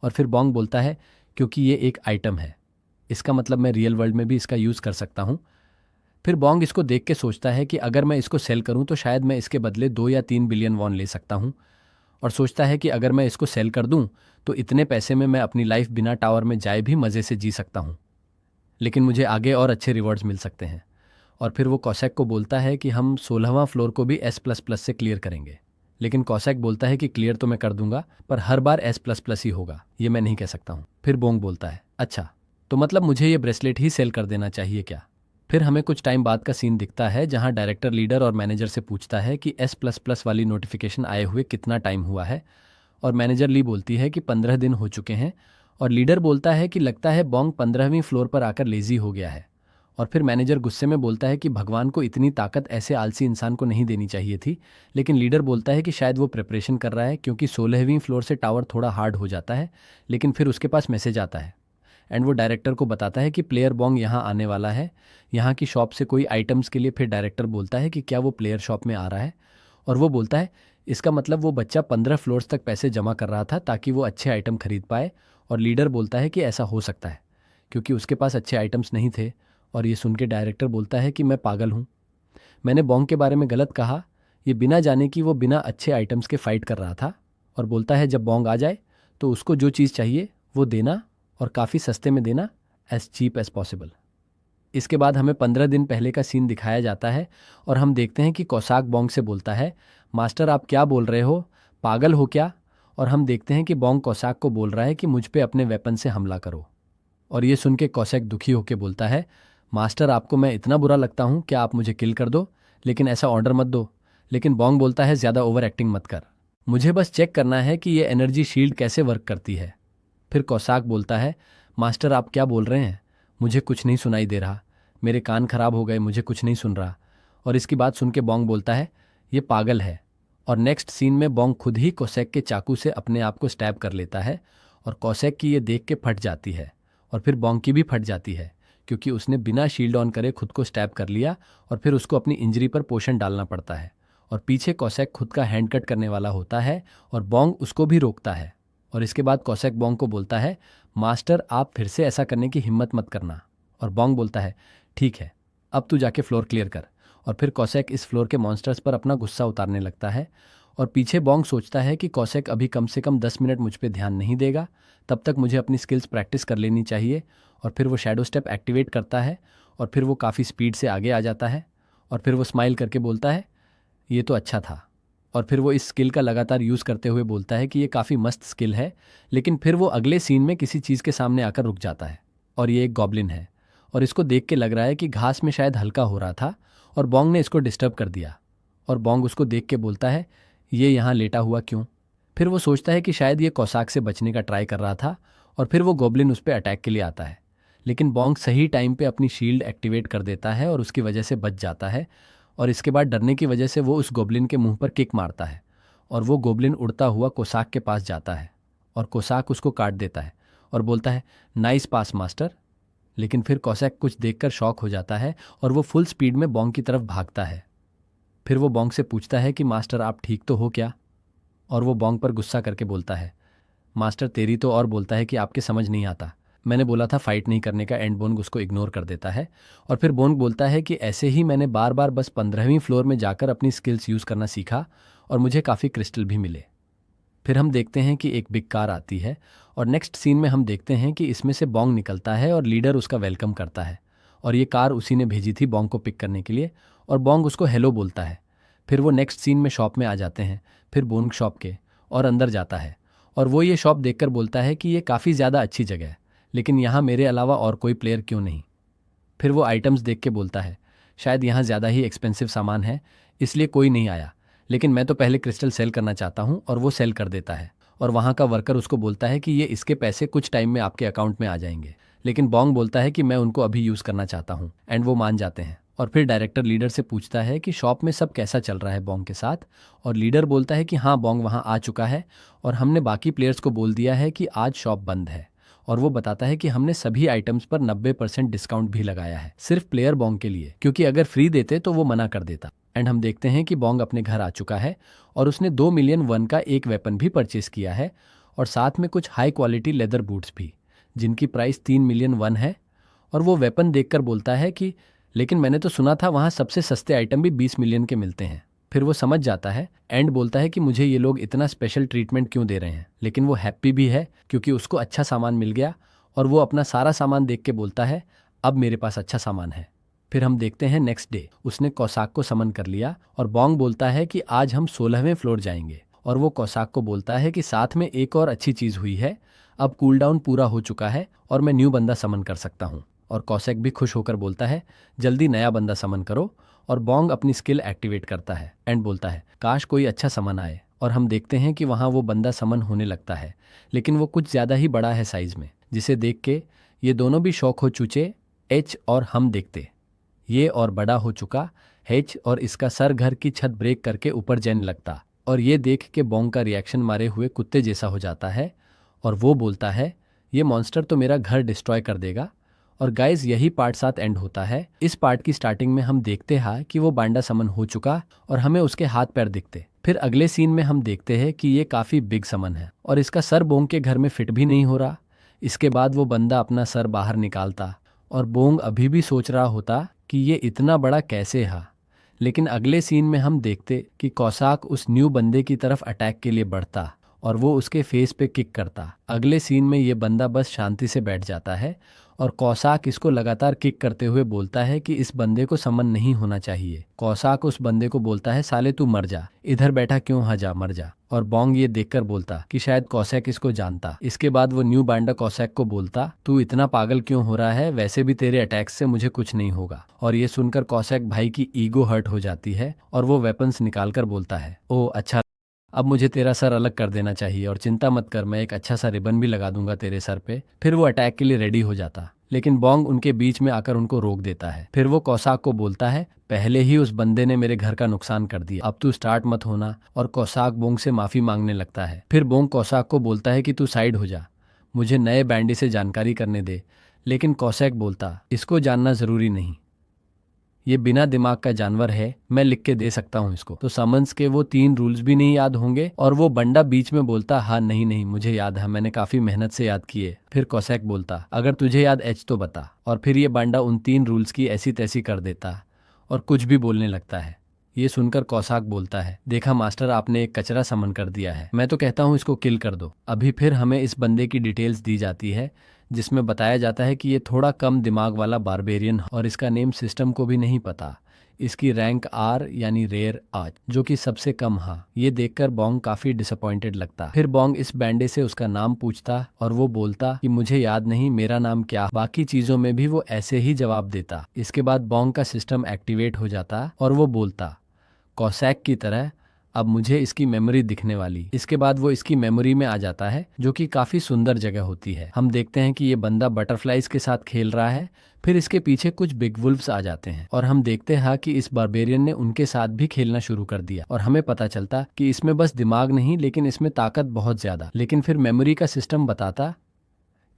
और फिर बॉन्ग बोलता है क्योंकि ये एक आइटम है, इसका मतलब मैं रियल वर्ल्ड में भी इसका यूज़ कर सकता हूँ। फिर बॉन्ग इसको देख के सोचता है कि अगर मैं इसको सेल करूं तो शायद मैं इसके बदले 2 या 3 बिलियन वॉन ले सकता हूं और सोचता है कि अगर मैं इसको सेल कर दूं तो इतने पैसे में मैं अपनी लाइफ बिना टावर में जाए भी मज़े से जी सकता हूं, लेकिन मुझे आगे और अच्छे रिवॉर्ड्स मिल सकते हैं। और फिर वो कौशेक को बोलता है कि हम 16वां फ्लोर को भी S++ से क्लियर करेंगे, लेकिन कौशेक बोलता है कि क्लियर तो मैं कर दूंगा पर हर बार S++ ही होगा, ये मैं नहीं कह सकता हूँ। फिर बॉन्ग बोलता है अच्छा तो मतलब मुझे ये ब्रेसलेट ही सेल कर देना चाहिए क्या। फिर हमें कुछ टाइम बाद का सीन दिखता है जहां डायरेक्टर लीडर और मैनेजर से पूछता है कि S++ वाली नोटिफिकेशन आए हुए कितना टाइम हुआ है और मैनेजर ली बोलती है कि 15 दिन हो चुके हैं और लीडर बोलता है कि लगता है बॉन्ग 15वीं फ्लोर पर आकर लेजी हो गया है। और फिर मैनेजर गुस्से में बोलता है कि भगवान को इतनी ताकत ऐसे आलसी इंसान को नहीं देनी चाहिए थी, लेकिन लीडर बोलता है कि शायद वो प्रिपरेशन कर रहा है क्योंकि 16वीं फ्लोर से टावर थोड़ा हार्ड हो जाता है। लेकिन फिर उसके पास मैसेज आता है एंड वो डायरेक्टर को बताता है कि प्लेयर बॉन्ग यहाँ आने वाला है, यहाँ की शॉप से कोई आइटम्स के लिए। फिर डायरेक्टर बोलता है कि क्या वो प्लेयर शॉप में आ रहा है, और वो बोलता है इसका मतलब वो बच्चा 15 फ्लोर्स तक पैसे जमा कर रहा था ताकि वो अच्छे आइटम खरीद पाए। और लीडर बोलता है कि ऐसा हो सकता है क्योंकि उसके पास अच्छे आइटम्स नहीं थे। और ये सुन के डायरेक्टर बोलता है कि मैं पागल हूँ, मैंने बॉन्ग के बारे में गलत कहा, ये बिना जाने कि वो बिना अच्छे आइटम्स के फाइट कर रहा था। और बोलता है जब बॉन्ग आ जाए तो उसको जो चीज़ चाहिए वो देना, और काफ़ी सस्ते में देना, एज चीप एज पॉसिबल। इसके बाद हमें 15 दिन पहले का सीन दिखाया जाता है और हम देखते हैं कि कोसाक बॉन्ग से बोलता है मास्टर आप क्या बोल रहे हो, पागल हो क्या। और हम देखते हैं कि बॉन्ग कोसाक को बोल रहा है कि मुझ पे अपने वेपन से हमला करो। और ये सुन के कोसैक दुखी होकर बोलता है मास्टर आपको मैं इतना बुरा लगता हूँ, क्या आप मुझे किल कर दो, लेकिन ऐसा ऑर्डर मत दो। लेकिन बॉन्ग बोलता है ज़्यादा ओवर एक्टिंग मत कर, मुझे बस चेक करना है कि ये एनर्जी शील्ड कैसे वर्क करती है। फिर कोसाक बोलता है मास्टर आप क्या बोल रहे हैं, मुझे कुछ नहीं सुनाई दे रहा, मेरे कान खराब हो गए, मुझे कुछ नहीं सुन रहा। और इसकी बात सुन के बॉन्ग बोलता है ये पागल है। और नेक्स्ट सीन में बॉन्ग खुद ही कोसैक के चाकू से अपने आप को स्टैब कर लेता है और कोसैक की ये देख के फट जाती है। और फिर बॉन्ग की भी फट जाती है क्योंकि उसने बिना शील्ड ऑन करे खुद को स्टैब कर लिया। और फिर उसको अपनी इंजरी पर पोशन डालना पड़ता है और पीछे कोसैक खुद का हैंड कट करने वाला होता है और बॉन्ग उसको भी रोकता है। और इसके बाद कोसैक बॉन्ग को बोलता है मास्टर आप फिर से ऐसा करने की हिम्मत मत करना। और बॉन्ग बोलता है ठीक है, अब तू जाके फ्लोर क्लियर कर। और फिर कोसैक इस फ्लोर के मॉन्स्टर्स पर अपना गुस्सा उतारने लगता है। और पीछे बॉन्ग सोचता है कि कोसैक अभी कम से कम 10 मिनट मुझ पे ध्यान नहीं देगा, तब तक मुझे अपनी स्किल्स प्रैक्टिस कर लेनी चाहिए। और फिर वो शैडो स्टेप एक्टिवेट करता है और फिर वो काफ़ी स्पीड से आगे आ जाता है। और फिर वो स्माइल करके बोलता है ये तो अच्छा था। और फिर वो इस स्किल का लगातार यूज़ करते हुए बोलता है कि ये काफ़ी मस्त स्किल है। लेकिन फिर वो अगले सीन में किसी चीज़ के सामने आकर रुक जाता है और ये एक गॉब्लिन है। और इसको देख के लग रहा है कि घास में शायद हल्का हो रहा था और बॉन्ग ने इसको डिस्टर्ब कर दिया। और बॉन्ग उसको देख के बोलता है ये यहाँ लेटा हुआ क्यों। फिर वो सोचता है कि शायद ये कोसाक से बचने का ट्राई कर रहा था और फिर वो गॉब्लिन उस पर अटैक के लिए आता है। लेकिन बॉन्ग सही टाइम पे अपनी शील्ड एक्टिवेट कर देता है और उसकी वजह से बच जाता है। और इसके बाद डरने की वजह से वो उस गोब्लिन के मुंह पर किक मारता है और वो गोब्लिन उड़ता हुआ कोसाक के पास जाता है और कोसाक उसको काट देता है और बोलता है नाइस पास मास्टर। लेकिन फिर कोसैक कुछ देखकर शॉक हो जाता है और वो फुल स्पीड में बॉन्ग की तरफ भागता है। फिर वो बॉन्ग से पूछता है कि मास्टर आप ठीक तो हो क्या। और वो बॉन्ग पर गुस्सा करके बोलता है मास्टर तेरी तो, और बोलता है कि आपके समझ नहीं आता, मैंने बोला था फाइट नहीं करने का। एंड बोन्ग उसको इग्नोर कर देता है। और फिर बोन्ग बोलता है कि ऐसे ही मैंने बार बार बस 15वीं फ्लोर में जाकर अपनी स्किल्स यूज़ करना सीखा और मुझे काफ़ी क्रिस्टल भी मिले। फिर हम देखते हैं कि एक बिग कार आती है और नेक्स्ट सीन में हम देखते हैं कि इसमें से बॉन्ग निकलता है और लीडर उसका वेलकम करता है। और ये कार उसी ने भेजी थी बॉन्ग को पिक करने के लिए और बॉन्ग उसको हेलो बोलता है। फिर वो नेक्स्ट सीन में शॉप में आ जाते हैं, फिर बोन्ग शॉप के और अंदर जाता है और वो ये शॉप देखकर बोलता है कि ये काफ़ी ज़्यादा अच्छी जगह है, लेकिन यहाँ मेरे अलावा और कोई प्लेयर क्यों नहीं। फिर वो आइटम्स देख के बोलता है शायद यहाँ ज़्यादा ही एक्सपेंसिव सामान है इसलिए कोई नहीं आया, लेकिन मैं तो पहले क्रिस्टल सेल करना चाहता हूँ। और वो सेल कर देता है और वहाँ का वर्कर उसको बोलता है कि ये इसके पैसे कुछ टाइम में आपके अकाउंट में आ जाएंगे। लेकिन बॉन्ग बोलता है कि मैं उनको अभी यूज़ करना चाहता हूँ एंड वो मान जाते हैं। और फिर डायरेक्टर लीडर से पूछता है कि शॉप में सब कैसा चल रहा है बॉन्ग के साथ। और लीडर बोलता है कि हाँ बॉन्ग वहाँ आ चुका है और हमने बाकी प्लेयर्स को बोल दिया है कि आज शॉप बंद है। और वो बताता है कि हमने सभी आइटम्स पर 90% डिस्काउंट भी लगाया है सिर्फ प्लेयर बॉन्ग के लिए, क्योंकि अगर फ्री देते तो वो मना कर देता। एंड हम देखते हैं कि बॉन्ग अपने घर आ चुका है और उसने 2 मिलियन वन का एक वेपन भी परचेस किया है और साथ में कुछ हाई क्वालिटी लेदर बूट्स भी जिनकी प्राइस 3 मिलियन वन है। और वो वेपन देखकर बोलता है कि लेकिन मैंने तो सुना था वहाँ सबसे सस्ते आइटम भी 20 मिलियन के मिलते हैं। फिर वो समझ जाता है एंड बोलता है कि मुझे ये लोग इतना स्पेशल ट्रीटमेंट क्यों दे रहे हैं। लेकिन वो हैप्पी भी है क्योंकि उसको अच्छा सामान मिल गया और वो अपना सारा सामान देख के बोलता है अब मेरे पास अच्छा सामान है। फिर हम देखते हैं नेक्स्ट डे उसने कोसाक को समन कर लिया और बॉन्ग बोलता है कि आज हम 16वें फ्लोर जाएंगे। और वो कोसाक को बोलता है कि साथ में एक और अच्छी चीज़ हुई है, अब कूल डाउन पूरा हो चुका है और मैं न्यू बंदा समन कर सकता हूँ। और कोसैक भी खुश होकर बोलता है जल्दी नया बंदा समन करो। और बॉन्ग अपनी स्किल एक्टिवेट करता है एंड बोलता है काश कोई अच्छा समन आए। और हम देखते हैं कि वहाँ वो बंदा समन होने लगता है, लेकिन वो कुछ ज़्यादा ही बड़ा है साइज़ में, जिसे देख के ये दोनों भी शौक हो चुके एच और हम देखते ये और बड़ा हो चुका हेच और इसका सर घर की छत ब्रेक करके ऊपर जाने लगता। और ये देख के बॉन्ग का रिएक्शन मारे हुए कुत्ते जैसा हो जाता है और वो बोलता है ये मॉन्स्टर तो मेरा घर डिस्ट्रॉय कर देगा। और गाइज यही पार्ट 7 एंड होता है। इस पार्ट की स्टार्टिंग में हम देखते हैं कि वो बांडा समन हो चुका और हमें उसके हाथ पैर दिखते। फिर अगले सीन में हम देखते हैं कि ये काफ़ी बिग समन है और इसका सर बोंग के घर में फिट भी नहीं हो रहा। इसके बाद वो बंदा अपना सर बाहर निकालता और बोंग अभी भी सोच रहा होता कि ये इतना बड़ा कैसे है। लेकिन अगले सीन में हम देखते कि कौसाक उस न्यू बंदे की तरफ अटैक के लिए बढ़ता और वो उसके फेस पे किक करता। अगले सीन में ये बंदा बस शांति से बैठ जाता है और कौसाक इसको लगातार किक करते हुए बोलता है कि इस बंदे को समन नहीं होना चाहिए। कौसाक उस बंदे को बोलता है, साले तू मर जा, इधर बैठा क्यों है, जा मर जा। और बोंग ये देखकर बोलता कि शायद कौसैक इसको जानता। इसके बाद वो न्यू बांडा कौसैक को बोलता, तू इतना पागल क्यों हो रहा है, वैसे भी तेरे अटैक्स से मुझे कुछ नहीं होगा। और ये सुनकर कौसैक भाई की ईगो हर्ट हो जाती है और वो वेपन्स निकालकर बोलता है, ओ अच्छा, अब मुझे तेरा सर अलग कर देना चाहिए और चिंता मत कर, मैं एक अच्छा सा रिबन भी लगा दूंगा तेरे सर पे। फिर वो अटैक के लिए रेडी हो जाता, लेकिन बोंग उनके बीच में आकर उनको रोक देता है। फिर वो कौसाक को बोलता है, पहले ही उस बंदे ने मेरे घर का नुकसान कर दिया, अब तू स्टार्ट मत होना। और कौसाक बोंग से माफी मांगने लगता है। फिर बोंग कौसाक को बोलता है कि तू साइड हो जा, मुझे नए बैंडी से जानकारी करने दे। लेकिन कौसैक बोलता, इसको जानना जरूरी नहीं, ये बिना दिमाग का जानवर है, मैं लिख के दे सकता हूँ इसको। तो समन्स के वो 3 रूल्स भी नहीं याद होंगे। और वो बंडा बीच में बोलता, हाँ नहीं नहीं मुझे याद है, मैंने काफी मेहनत से याद किए। फिर कौसैक बोलता, अगर तुझे याद एच तो बता। और फिर ये बंडा उन 3 रूल्स की ऐसी तैसी कर देता और कुछ भी बोलने लगता है। ये सुनकर कौसाक बोलता है, देखा मास्टर, आपने एक कचरा समन कर दिया है, मैं तो कहता हूँ इसको किल कर दो। अभी फिर हमें इस बंदे की डिटेल्स दी जाती है जिसमें बताया जाता है कि ये थोड़ा कम दिमाग वाला बारबेरियन और इसका नेम सिस्टम को भी नहीं पता। इसकी रैंक आर यानी रेयर आज, जो कि सबसे कम है। ये देखकर बोंग काफी डिसअपॉइंटेड लगता। फिर बोंग इस बैंडे से उसका नाम पूछता और वो बोलता कि मुझे याद नहीं मेरा नाम क्या। बाकी चीजों में भी वो ऐसे ही जवाब देता। इसके बाद बोंग का सिस्टम एक्टिवेट हो जाता और वो बोलता, कौसैक की तरह अब मुझे इसकी मेमोरी दिखने वाली। इसके बाद वो इसकी मेमोरी में आ जाता है, जो कि काफी सुंदर जगह होती है। हम देखते हैं कि ये बंदा बटरफ्लाइज के साथ खेल रहा है। फिर इसके पीछे कुछ बिग वुल्फ्स आ जाते हैं और हम देखते हैं कि इस बारबेरियन ने उनके साथ भी खेलना शुरू कर दिया। और हमें पता चलता कि इसमें बस दिमाग नहीं, लेकिन इसमें ताकत बहुत ज्यादा। लेकिन फिर मेमोरी का सिस्टम बताता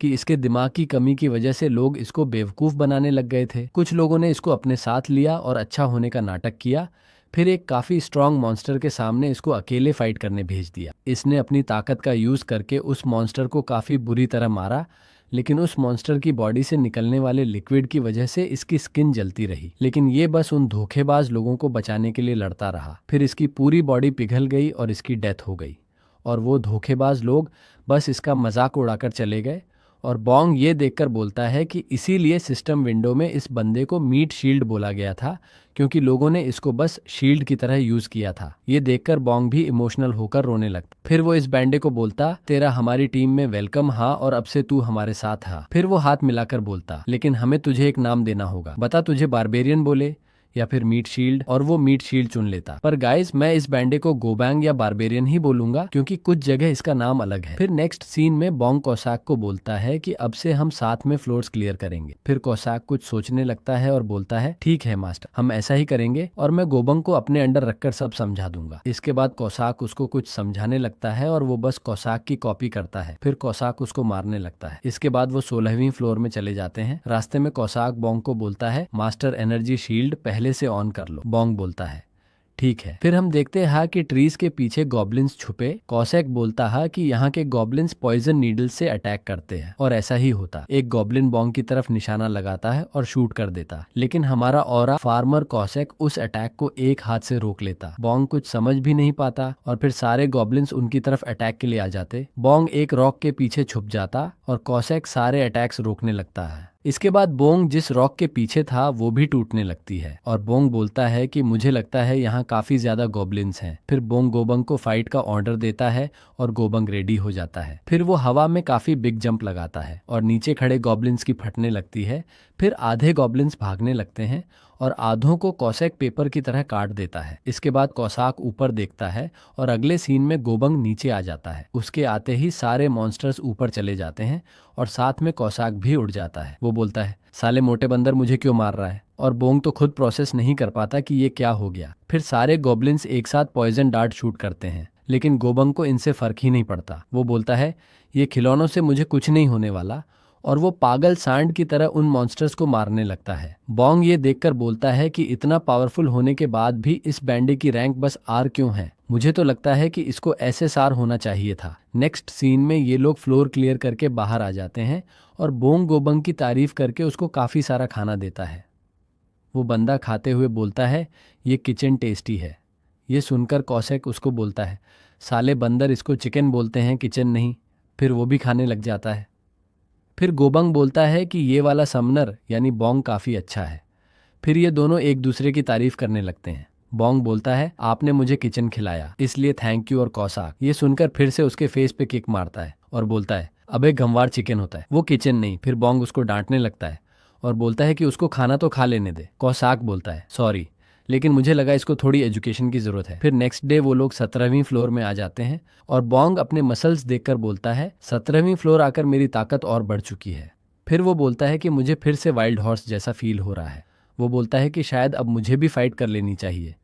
कि इसके दिमाग की कमी की वजह से लोग इसको बेवकूफ बनाने लग गए थे। कुछ लोगों ने इसको अपने साथ लिया और अच्छा होने का नाटक किया। फिर एक काफी स्ट्रांग मॉन्स्टर के सामने इसको अकेले फाइट करने भेज दिया। इसने अपनी ताकत का यूज करके उस मॉन्स्टर को काफी बुरी तरह मारा, लेकिन उस मॉन्स्टर की बॉडी से निकलने वाले लिक्विड की वजह से इसकी स्किन जलती रही। लेकिन ये बस उन धोखेबाज लोगों को बचाने के लिए लड़ता रहा। फिर इसकी पूरी बॉडी पिघल गई और इसकी डेथ हो गई और वो धोखेबाज लोग बस इसका मजाक उड़ाकर चले गए। और बोंग ये देखकर बोलता है कि इसीलिए सिस्टम विंडो में इस बंदे को मीट शील्ड बोला गया था, क्योंकि लोगों ने इसको बस शील्ड की तरह यूज किया था। ये देखकर बोंग भी इमोशनल होकर रोने लगता। फिर वो इस बैंडे को बोलता, तेरा हमारी टीम में वेलकम हा और अब से तू हमारे साथ हा। फिर वो हाथ मिलाकर बोलता, लेकिन हमें तुझे एक नाम देना होगा, बता तुझे बारबेरियन बोले या फिर मीट शील्ड। और वो मीट शील्ड चुन लेता। पर गाइस मैं इस बैंडे को गोबैंग या बारबेरियन ही बोलूंगा, क्योंकि कुछ जगह इसका नाम अलग है। फिर नेक्स्ट सीन में बोंग कौसाक को बोलता है कि अब से हम साथ में फ्लोर्स क्लियर करेंगे। फिर कौसाक कुछ सोचने लगता है और बोलता है, ठीक है मास्टर, हम ऐसा ही करेंगे और मैं गोबंग को अपने अंडर रखकर सब समझा दूंगा। इसके बाद कौसाक उसको कुछ समझाने लगता है और वो बस कौसाक की कॉपी करता है। फिर कौसाक उसको मारने लगता है। इसके बाद वो 16वीं फ्लोर में चले जाते हैं। रास्ते में कौसाक बोंग को बोलता है, मास्टर एनर्जी शील्ड पहले से ऑन कर लो। बोंग बोलता है, ठीक है। फिर हम देखते हैं कि ट्रीज के पीछे गॉब्लिन्स छुपे। कौसैक बोलता है कि यहाँ के गॉब्लिन्स पॉइजन नीडल से अटैक करते हैं और ऐसा ही होता। एक गॉब्लिन बोंग की तरफ निशाना लगाता है और शूट कर देता, लेकिन हमारा औरा फार्मर कौसैक उस अटैक को एक हाथ से रोक लेता। बोंग कुछ समझ भी नहीं पाता और फिर सारे गॉब्लिन्स उनकी तरफ अटैक के लिए आ जाते। बोंग एक रॉक के पीछे छुप जाता और कौसैक सारे अटैक्स रोकने लगता है। इसके बाद बोंग जिस रॉक के पीछे था वो भी टूटने लगती है और बोंग बोलता है कि मुझे लगता है यहाँ काफी ज्यादा गॉब्लिन्स हैं। फिर बोंग गोबंग को फाइट का ऑर्डर देता है और गोबंग रेडी हो जाता है। फिर वो हवा में काफी बिग जंप लगाता है और नीचे खड़े गॉब्लिन्स की फटने लगती है। फिर आधे गॉब्लिन्स भागने लगते हैं और आधों को कौसैक पेपर की तरह काट देता है। इसके बाद कौसाक ऊपर देखता है और अगले सीन में गोबंग नीचे आ जाता है। उसके आते ही सारे मॉन्स्टर्स ऊपर चले जाते हैं और साथ में कौसाक भी उड़ जाता है। वो बोलता है, साले मोटे बंदर मुझे क्यों मार रहा है। और बोंग तो खुद प्रोसेस नहीं कर पाता कि ये क्या हो गया। फिर सारे गॉब्लिन्स एक साथ पॉइजन डार्ट शूट करते हैं, लेकिन गोबंग को इनसे फर्क ही नहीं पड़ता। वो बोलता है ये खिलौनों से मुझे कुछ नहीं होने वाला, और वो पागल सांड की तरह उन मॉन्स्टर्स को मारने लगता है। बोंग ये देखकर बोलता है कि इतना पावरफुल होने के बाद भी इस बैंडी की रैंक बस आर क्यों है। मुझे तो लगता है कि इसको एसएसआर होना चाहिए था। नेक्स्ट सीन में ये लोग फ्लोर क्लियर करके बाहर आ जाते हैं और बोंग गोबंग की तारीफ करके उसको काफ़ी सारा खाना देता है। वो बंदा खाते हुए बोलता है ये किचन टेस्टी है। ये सुनकर कौशैक उसको बोलता है साले बंदर, इसको चिकन बोलते हैं किचन नहीं। फिर वो भी खाने लग जाता है। फिर गोबंग बोलता है कि ये वाला समनर यानी बोंग काफ़ी अच्छा है। फिर ये दोनों एक दूसरे की तारीफ करने लगते हैं। बोंग बोलता है आपने मुझे किचन खिलाया इसलिए थैंक यू, और कौसाक ये सुनकर फिर से उसके फेस पे किक मारता है और बोलता है अबे गंवार चिकन होता है वो किचन नहीं। फिर बोंग उसको डांटने लगता है और बोलता है कि उसको खाना तो खा लेने दे। कौसाक बोलता है सॉरी, लेकिन मुझे लगा इसको थोड़ी एजुकेशन की ज़रूरत है। फिर नेक्स्ट डे वो लोग 17वीं फ्लोर में आ जाते हैं और बोंग अपने मसल्स देखकर बोलता है 17वीं फ्लोर आकर मेरी ताकत और बढ़ चुकी है। फिर वो बोलता है कि मुझे फिर से वाइल्ड हॉर्स जैसा फील हो रहा है। वो बोलता है कि शायद अब मुझे भी फाइट कर लेनी चाहिए,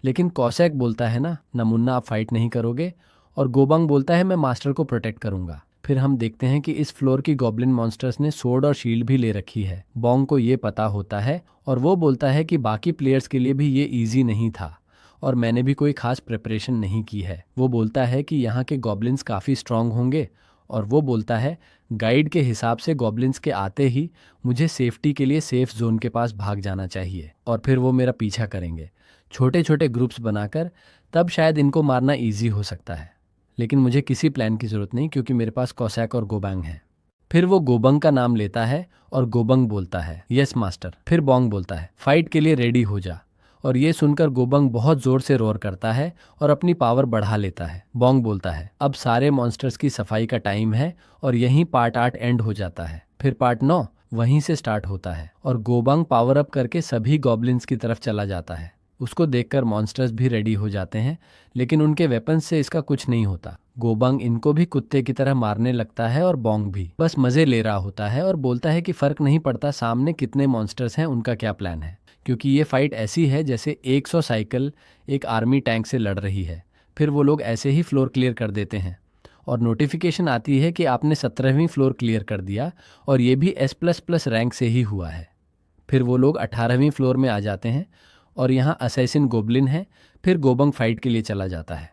लेकिन कौशैक बोलता है ना मुन्ना आप फाइट नहीं करोगे, और गोबंग बोलता है मैं मास्टर को प्रोटेक्ट करूंगा। फिर हम देखते हैं कि इस फ्लोर की गॉब्लिन मॉन्स्टर्स ने सोर्ड और शील्ड भी ले रखी है। बोंग को ये पता होता है और वो बोलता है कि बाकी प्लेयर्स के लिए भी ये इजी नहीं था और मैंने भी कोई खास प्रिपरेशन नहीं की है। वो बोलता है कि यहाँ के गॉब्लिन्स काफ़ी स्ट्रांग होंगे, और वो बोलता है गाइड के हिसाब से गॉब्लिन्स के आते ही मुझे सेफ्टी के लिए सेफ जोन के पास भाग जाना चाहिए और फिर वो मेरा पीछा करेंगे छोटे छोटे ग्रुप्स बनाकर, तब शायद इनको मारना ईजी हो सकता है। लेकिन मुझे किसी प्लान की ज़रूरत नहीं क्योंकि मेरे पास कौशैक और गोबंग है। फिर वो गोबंग का नाम लेता है और गोबंग बोलता है यस मास्टर। फिर बोंग बोलता है फाइट के लिए रेडी हो जा, और ये सुनकर गोबंग बहुत जोर से रोर करता है और अपनी पावर बढ़ा लेता है। बोंग बोलता है अब सारे मॉन्स्टर्स की सफाई का टाइम है, और यहीं पार्ट 8 एंड हो जाता है। फिर पार्ट 9 वहीं से स्टार्ट होता है और गोबंग पावर अप करके सभी गॉब्लिन्स की तरफ चला जाता है। उसको देखकर मॉन्स्टर्स भी रेडी हो जाते हैं, लेकिन उनके वेपन्स से इसका कुछ नहीं होता। गोबंग इनको भी कुत्ते की तरह मारने लगता है और बोंग भी बस मजे ले रहा होता है और बोलता है कि फर्क नहीं पड़ता सामने कितने मॉन्स्टर्स हैं, उनका क्या प्लान है, क्योंकि ये फाइट ऐसी है जैसे 100 साइकिल एक आर्मी टैंक से लड़ रही है। फिर वो लोग ऐसे ही फ्लोर क्लियर कर देते हैं और नोटिफिकेशन आती है कि आपने 17वीं फ्लोर क्लियर कर दिया, और ये भी S++ रैंक से ही हुआ है। फिर वो लोग 18वीं फ्लोर में आ जाते हैं और यहाँ असैसिन गोब्लिन है। फिर गोबंग फाइट के लिए चला जाता है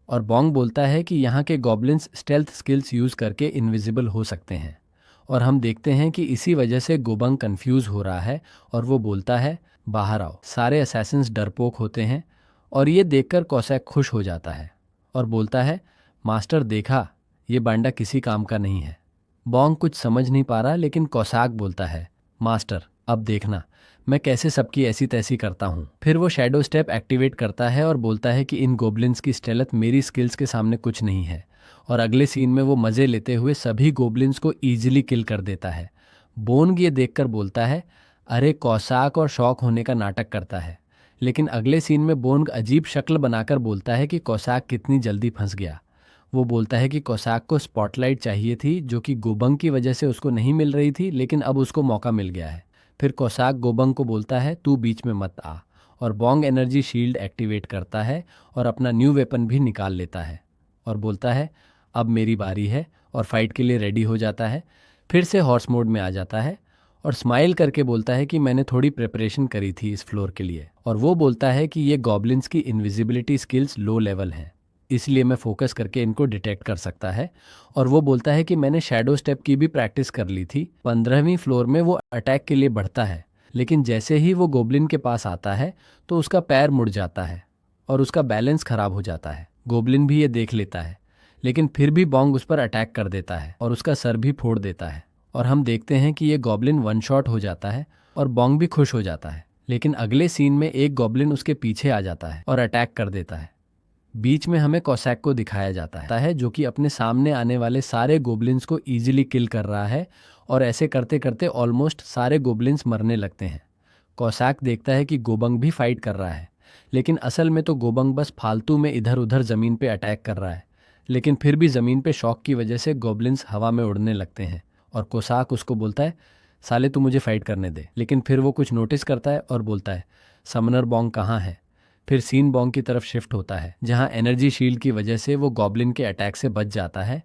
और बोंग बोलता है कि यहाँ के गॉब्लिन्स स्टेल्थ स्किल्स यूज़ करके इनविजिबल हो सकते हैं, और हम देखते हैं कि इसी वजह से गोबंग कंफ्यूज हो रहा है और वो बोलता है बाहर आओ। सारे असैसिन्स डरपोक होते हैं और ये देखकर कौशैक खुश हो जाता है और बोलता है मास्टर देखा, ये बांडा किसी काम का नहीं है। बोंग कुछ समझ नहीं पा रहा, लेकिन कौशैक बोलता है मास्टर अब देखना मैं कैसे सबकी ऐसी तैसी करता हूँ। फिर वो शैडो स्टेप एक्टिवेट करता है और बोलता है कि इन गोब्लिन्स की स्टेल्थ मेरी स्किल्स के सामने कुछ नहीं है, और अगले सीन में वो मज़े लेते हुए सभी गोब्लिन्स को ईजिली किल कर देता है। बोंग ये देखकर बोलता है अरे कौशैक और शौक होने का नाटक करता है, लेकिन अगले सीन में बोंग अजीब शक्ल बनाकर बोलता है कि कौशैक कितनी जल्दी फंस गया। वो बोलता है कि कौशैक को स्पॉटलाइट चाहिए थी जो कि गोबंग की वजह से उसको नहीं मिल रही थी, लेकिन अब उसको मौका मिल गया है। फिर कौशैक गोबंग को बोलता है तू बीच में मत आ, और बोंग एनर्जी शील्ड एक्टिवेट करता है और अपना न्यू वेपन भी निकाल लेता है और बोलता है अब मेरी बारी है, और फाइट के लिए रेडी हो जाता है। फिर से हॉर्स मोड में आ जाता है और स्माइल करके बोलता है कि मैंने थोड़ी प्रिपरेशन करी थी इस फ्लोर के लिए, और वो बोलता है कि ये गॉब्लिन्स की इनविजिबिलिटी स्किल्स लो लेवल हैं, इसलिए मैं फोकस करके इनको डिटेक्ट कर सकता है। और वो बोलता है कि मैंने शैडो स्टेप की भी प्रैक्टिस कर ली थी। 15वीं फ्लोर में वो अटैक के लिए बढ़ता है, लेकिन जैसे ही वो गोब्लिन के पास आता है तो उसका पैर मुड़ जाता है और उसका बैलेंस खराब हो जाता है। गोब्लिन भी ये देख लेता है, लेकिन फिर भी बोंग उस पर अटैक कर देता है और उसका सर भी फोड़ देता है, और हम देखते हैं कि ये गॉब्लिन वन शॉट हो जाता है और बोंग भी खुश हो जाता है। लेकिन अगले सीन में एक गॉब्लिन उसके पीछे आ जाता है और अटैक कर देता है। बीच में हमें कौशैक को दिखाया जाता है जो कि अपने सामने आने वाले सारे गोब्लिन्स को इजीली किल कर रहा है, और ऐसे करते करते ऑलमोस्ट सारे गोब्लिन्स मरने लगते हैं। कौशैक देखता है कि गोबंग भी फाइट कर रहा है, लेकिन असल में तो गोबंग बस फालतू में इधर उधर ज़मीन पे अटैक कर रहा है, लेकिन फिर भी ज़मीन पे शॉक की वजह से गोब्लिन्स हवा में उड़ने लगते हैं, और कौशैक उसको बोलता है साले तू मुझे फाइट करने दे। लेकिन फिर वो कुछ नोटिस करता है और बोलता है समनर बोंग कहाँ है। फिर सीन बोंग की तरफ शिफ्ट होता है, जहां एनर्जी शील्ड की वजह से वो गॉब्लिन के अटैक से बच जाता है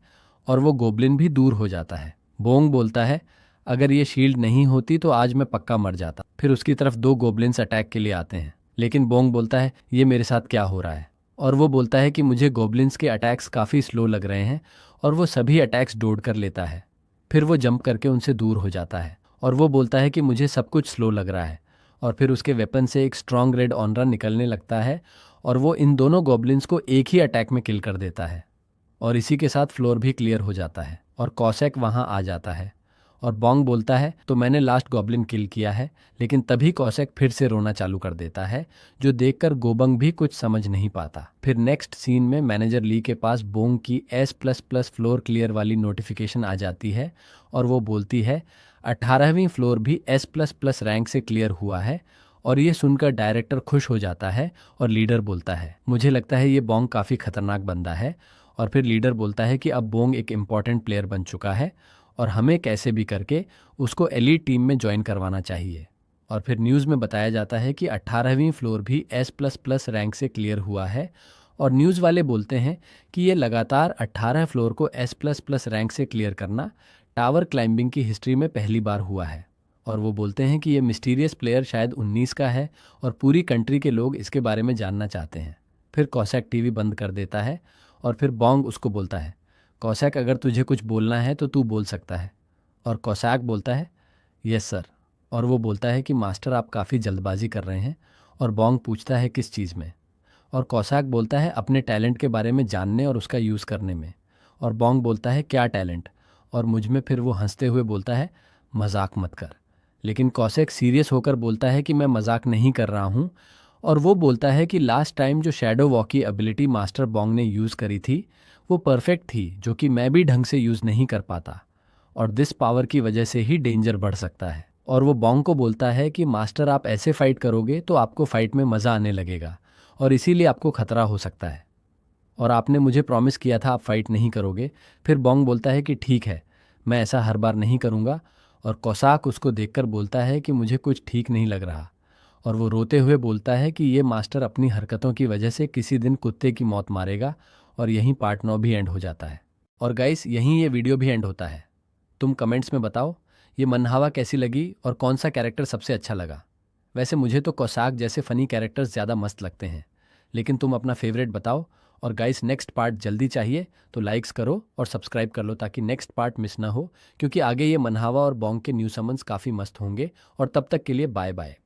और वो गोब्लिन भी दूर हो जाता है। बोंग बोलता है, अगर ये शील्ड नहीं होती तो आज मैं पक्का मर जाता। फिर उसकी तरफ दो गोब्लिन्स अटैक के लिए आते हैं, लेकिन बोंग बोलता है, ये मेरे साथ क्या हो रहा है। और वो बोलता है कि मुझे गोब्लिन्स के अटैक्स काफ़ी स्लो लग रहे हैं, और वो सभी अटैक्स डोड कर लेता है। फिर वो जंप करके उनसे दूर हो जाता है और वो बोलता है कि मुझे सब कुछ स्लो लग रहा है। और फिर उसके वेपन से एक स्ट्रॉन्ग रेड ऑनरा निकलने लगता है और वो इन दोनों गॉब्लिन्स को एक ही अटैक में किल कर देता है। और इसी के साथ फ्लोर भी क्लियर हो जाता है और कॉसेक वहाँ आ जाता है। और बोंग बोलता है, तो मैंने लास्ट गॉब्लिन किल किया है। लेकिन तभी कॉसेक फिर से रोना चालू कर देता है, जो देखकर गोबंग भी कुछ समझ नहीं पाता। फिर नेक्स्ट सीन में मैनेजर ली के पास बोंग की S++ फ्लोर क्लियर वाली नोटिफिकेशन आ जाती है और वो बोलती है 18वीं फ्लोर भी S++ रैंक से क्लियर हुआ है। और ये सुनकर डायरेक्टर खुश हो जाता है और लीडर बोलता है, मुझे लगता है ये बोंग काफ़ी खतरनाक बंदा है। और फिर लीडर बोलता है कि अब बोंग एक इम्पॉर्टेंट प्लेयर बन चुका है और हमें कैसे भी करके उसको एलीट टीम में ज्वाइन करवाना चाहिए। और फिर न्यूज़ में बताया जाता है कि 18वीं फ्लोर भी S++ रैंक से क्लियर हुआ है। और न्यूज़ वाले बोलते हैं कि ये लगातार 18 फ्लोर को S++ रैंक से क्लियर करना टावर क्लाइंबिंग की हिस्ट्री में पहली बार हुआ है। और वो बोलते हैं कि ये मिस्टीरियस प्लेयर शायद 19 का है और पूरी कंट्री के लोग इसके बारे में जानना चाहते हैं। फिर कॉसैक टीवी बंद कर देता है और फिर बोंग उसको बोलता है, कॉसैक अगर तुझे कुछ बोलना है तो तू बोल सकता है। और कॉसैक बोलता है, यस सर। और वो बोलता है कि मास्टर आप काफ़ी जल्दबाजी कर रहे हैं। और बोंग पूछता है किस चीज़ में। और कॉसैक बोलता है अपने टैलेंट के बारे में जानने और उसका यूज़ करने में। और बोंग बोलता है क्या टैलेंट। और मुझ में फिर वो हंसते हुए बोलता है, मजाक मत कर। लेकिन कॉसैक सीरियस होकर बोलता है कि मैं मजाक नहीं कर रहा हूँ। और वो बोलता है कि लास्ट टाइम जो शैडो वॉक की एबिलिटी मास्टर बोंग ने यूज़ करी थी वो परफेक्ट थी, जो कि मैं भी ढंग से यूज़ नहीं कर पाता। और दिस पावर की वजह से ही डेंजर बढ़ सकता है। और वो बोंग को बोलता है कि मास्टर आप ऐसे फाइट करोगे तो आपको फाइट में मज़ा आने लगेगा और इसीलिए आपको खतरा हो सकता है। और आपने मुझे प्रॉमिस किया था आप फाइट नहीं करोगे। फिर बोंग बोलता है कि ठीक है, मैं ऐसा हर बार नहीं करूँगा। और कॉसाक उसको देखकर बोलता है कि मुझे कुछ ठीक नहीं लग रहा। और वो रोते हुए बोलता है कि ये मास्टर अपनी हरकतों की वजह से किसी दिन कुत्ते की मौत मारेगा। और यहीं पार्ट 9 भी एंड हो जाता है। और गाइस, यहीं ये वीडियो भी एंड होता है। तुम कमेंट्स में बताओ ये मनहावा कैसी लगी और कौन सा कैरेक्टर सबसे अच्छा लगा। वैसे मुझे तो कोसाक जैसे फ़नी कैरेक्टर्स ज़्यादा मस्त लगते हैं, लेकिन तुम अपना फेवरेट बताओ। और गाइस, नेक्स्ट पार्ट जल्दी चाहिए तो लाइक्स करो और सब्सक्राइब कर लो ताकि नेक्स्ट पार्ट मिस ना हो, क्योंकि आगे ये मनहावा और बोंग के न्यू समन्स काफ़ी मस्त होंगे। और तब तक के लिए बाय बाय।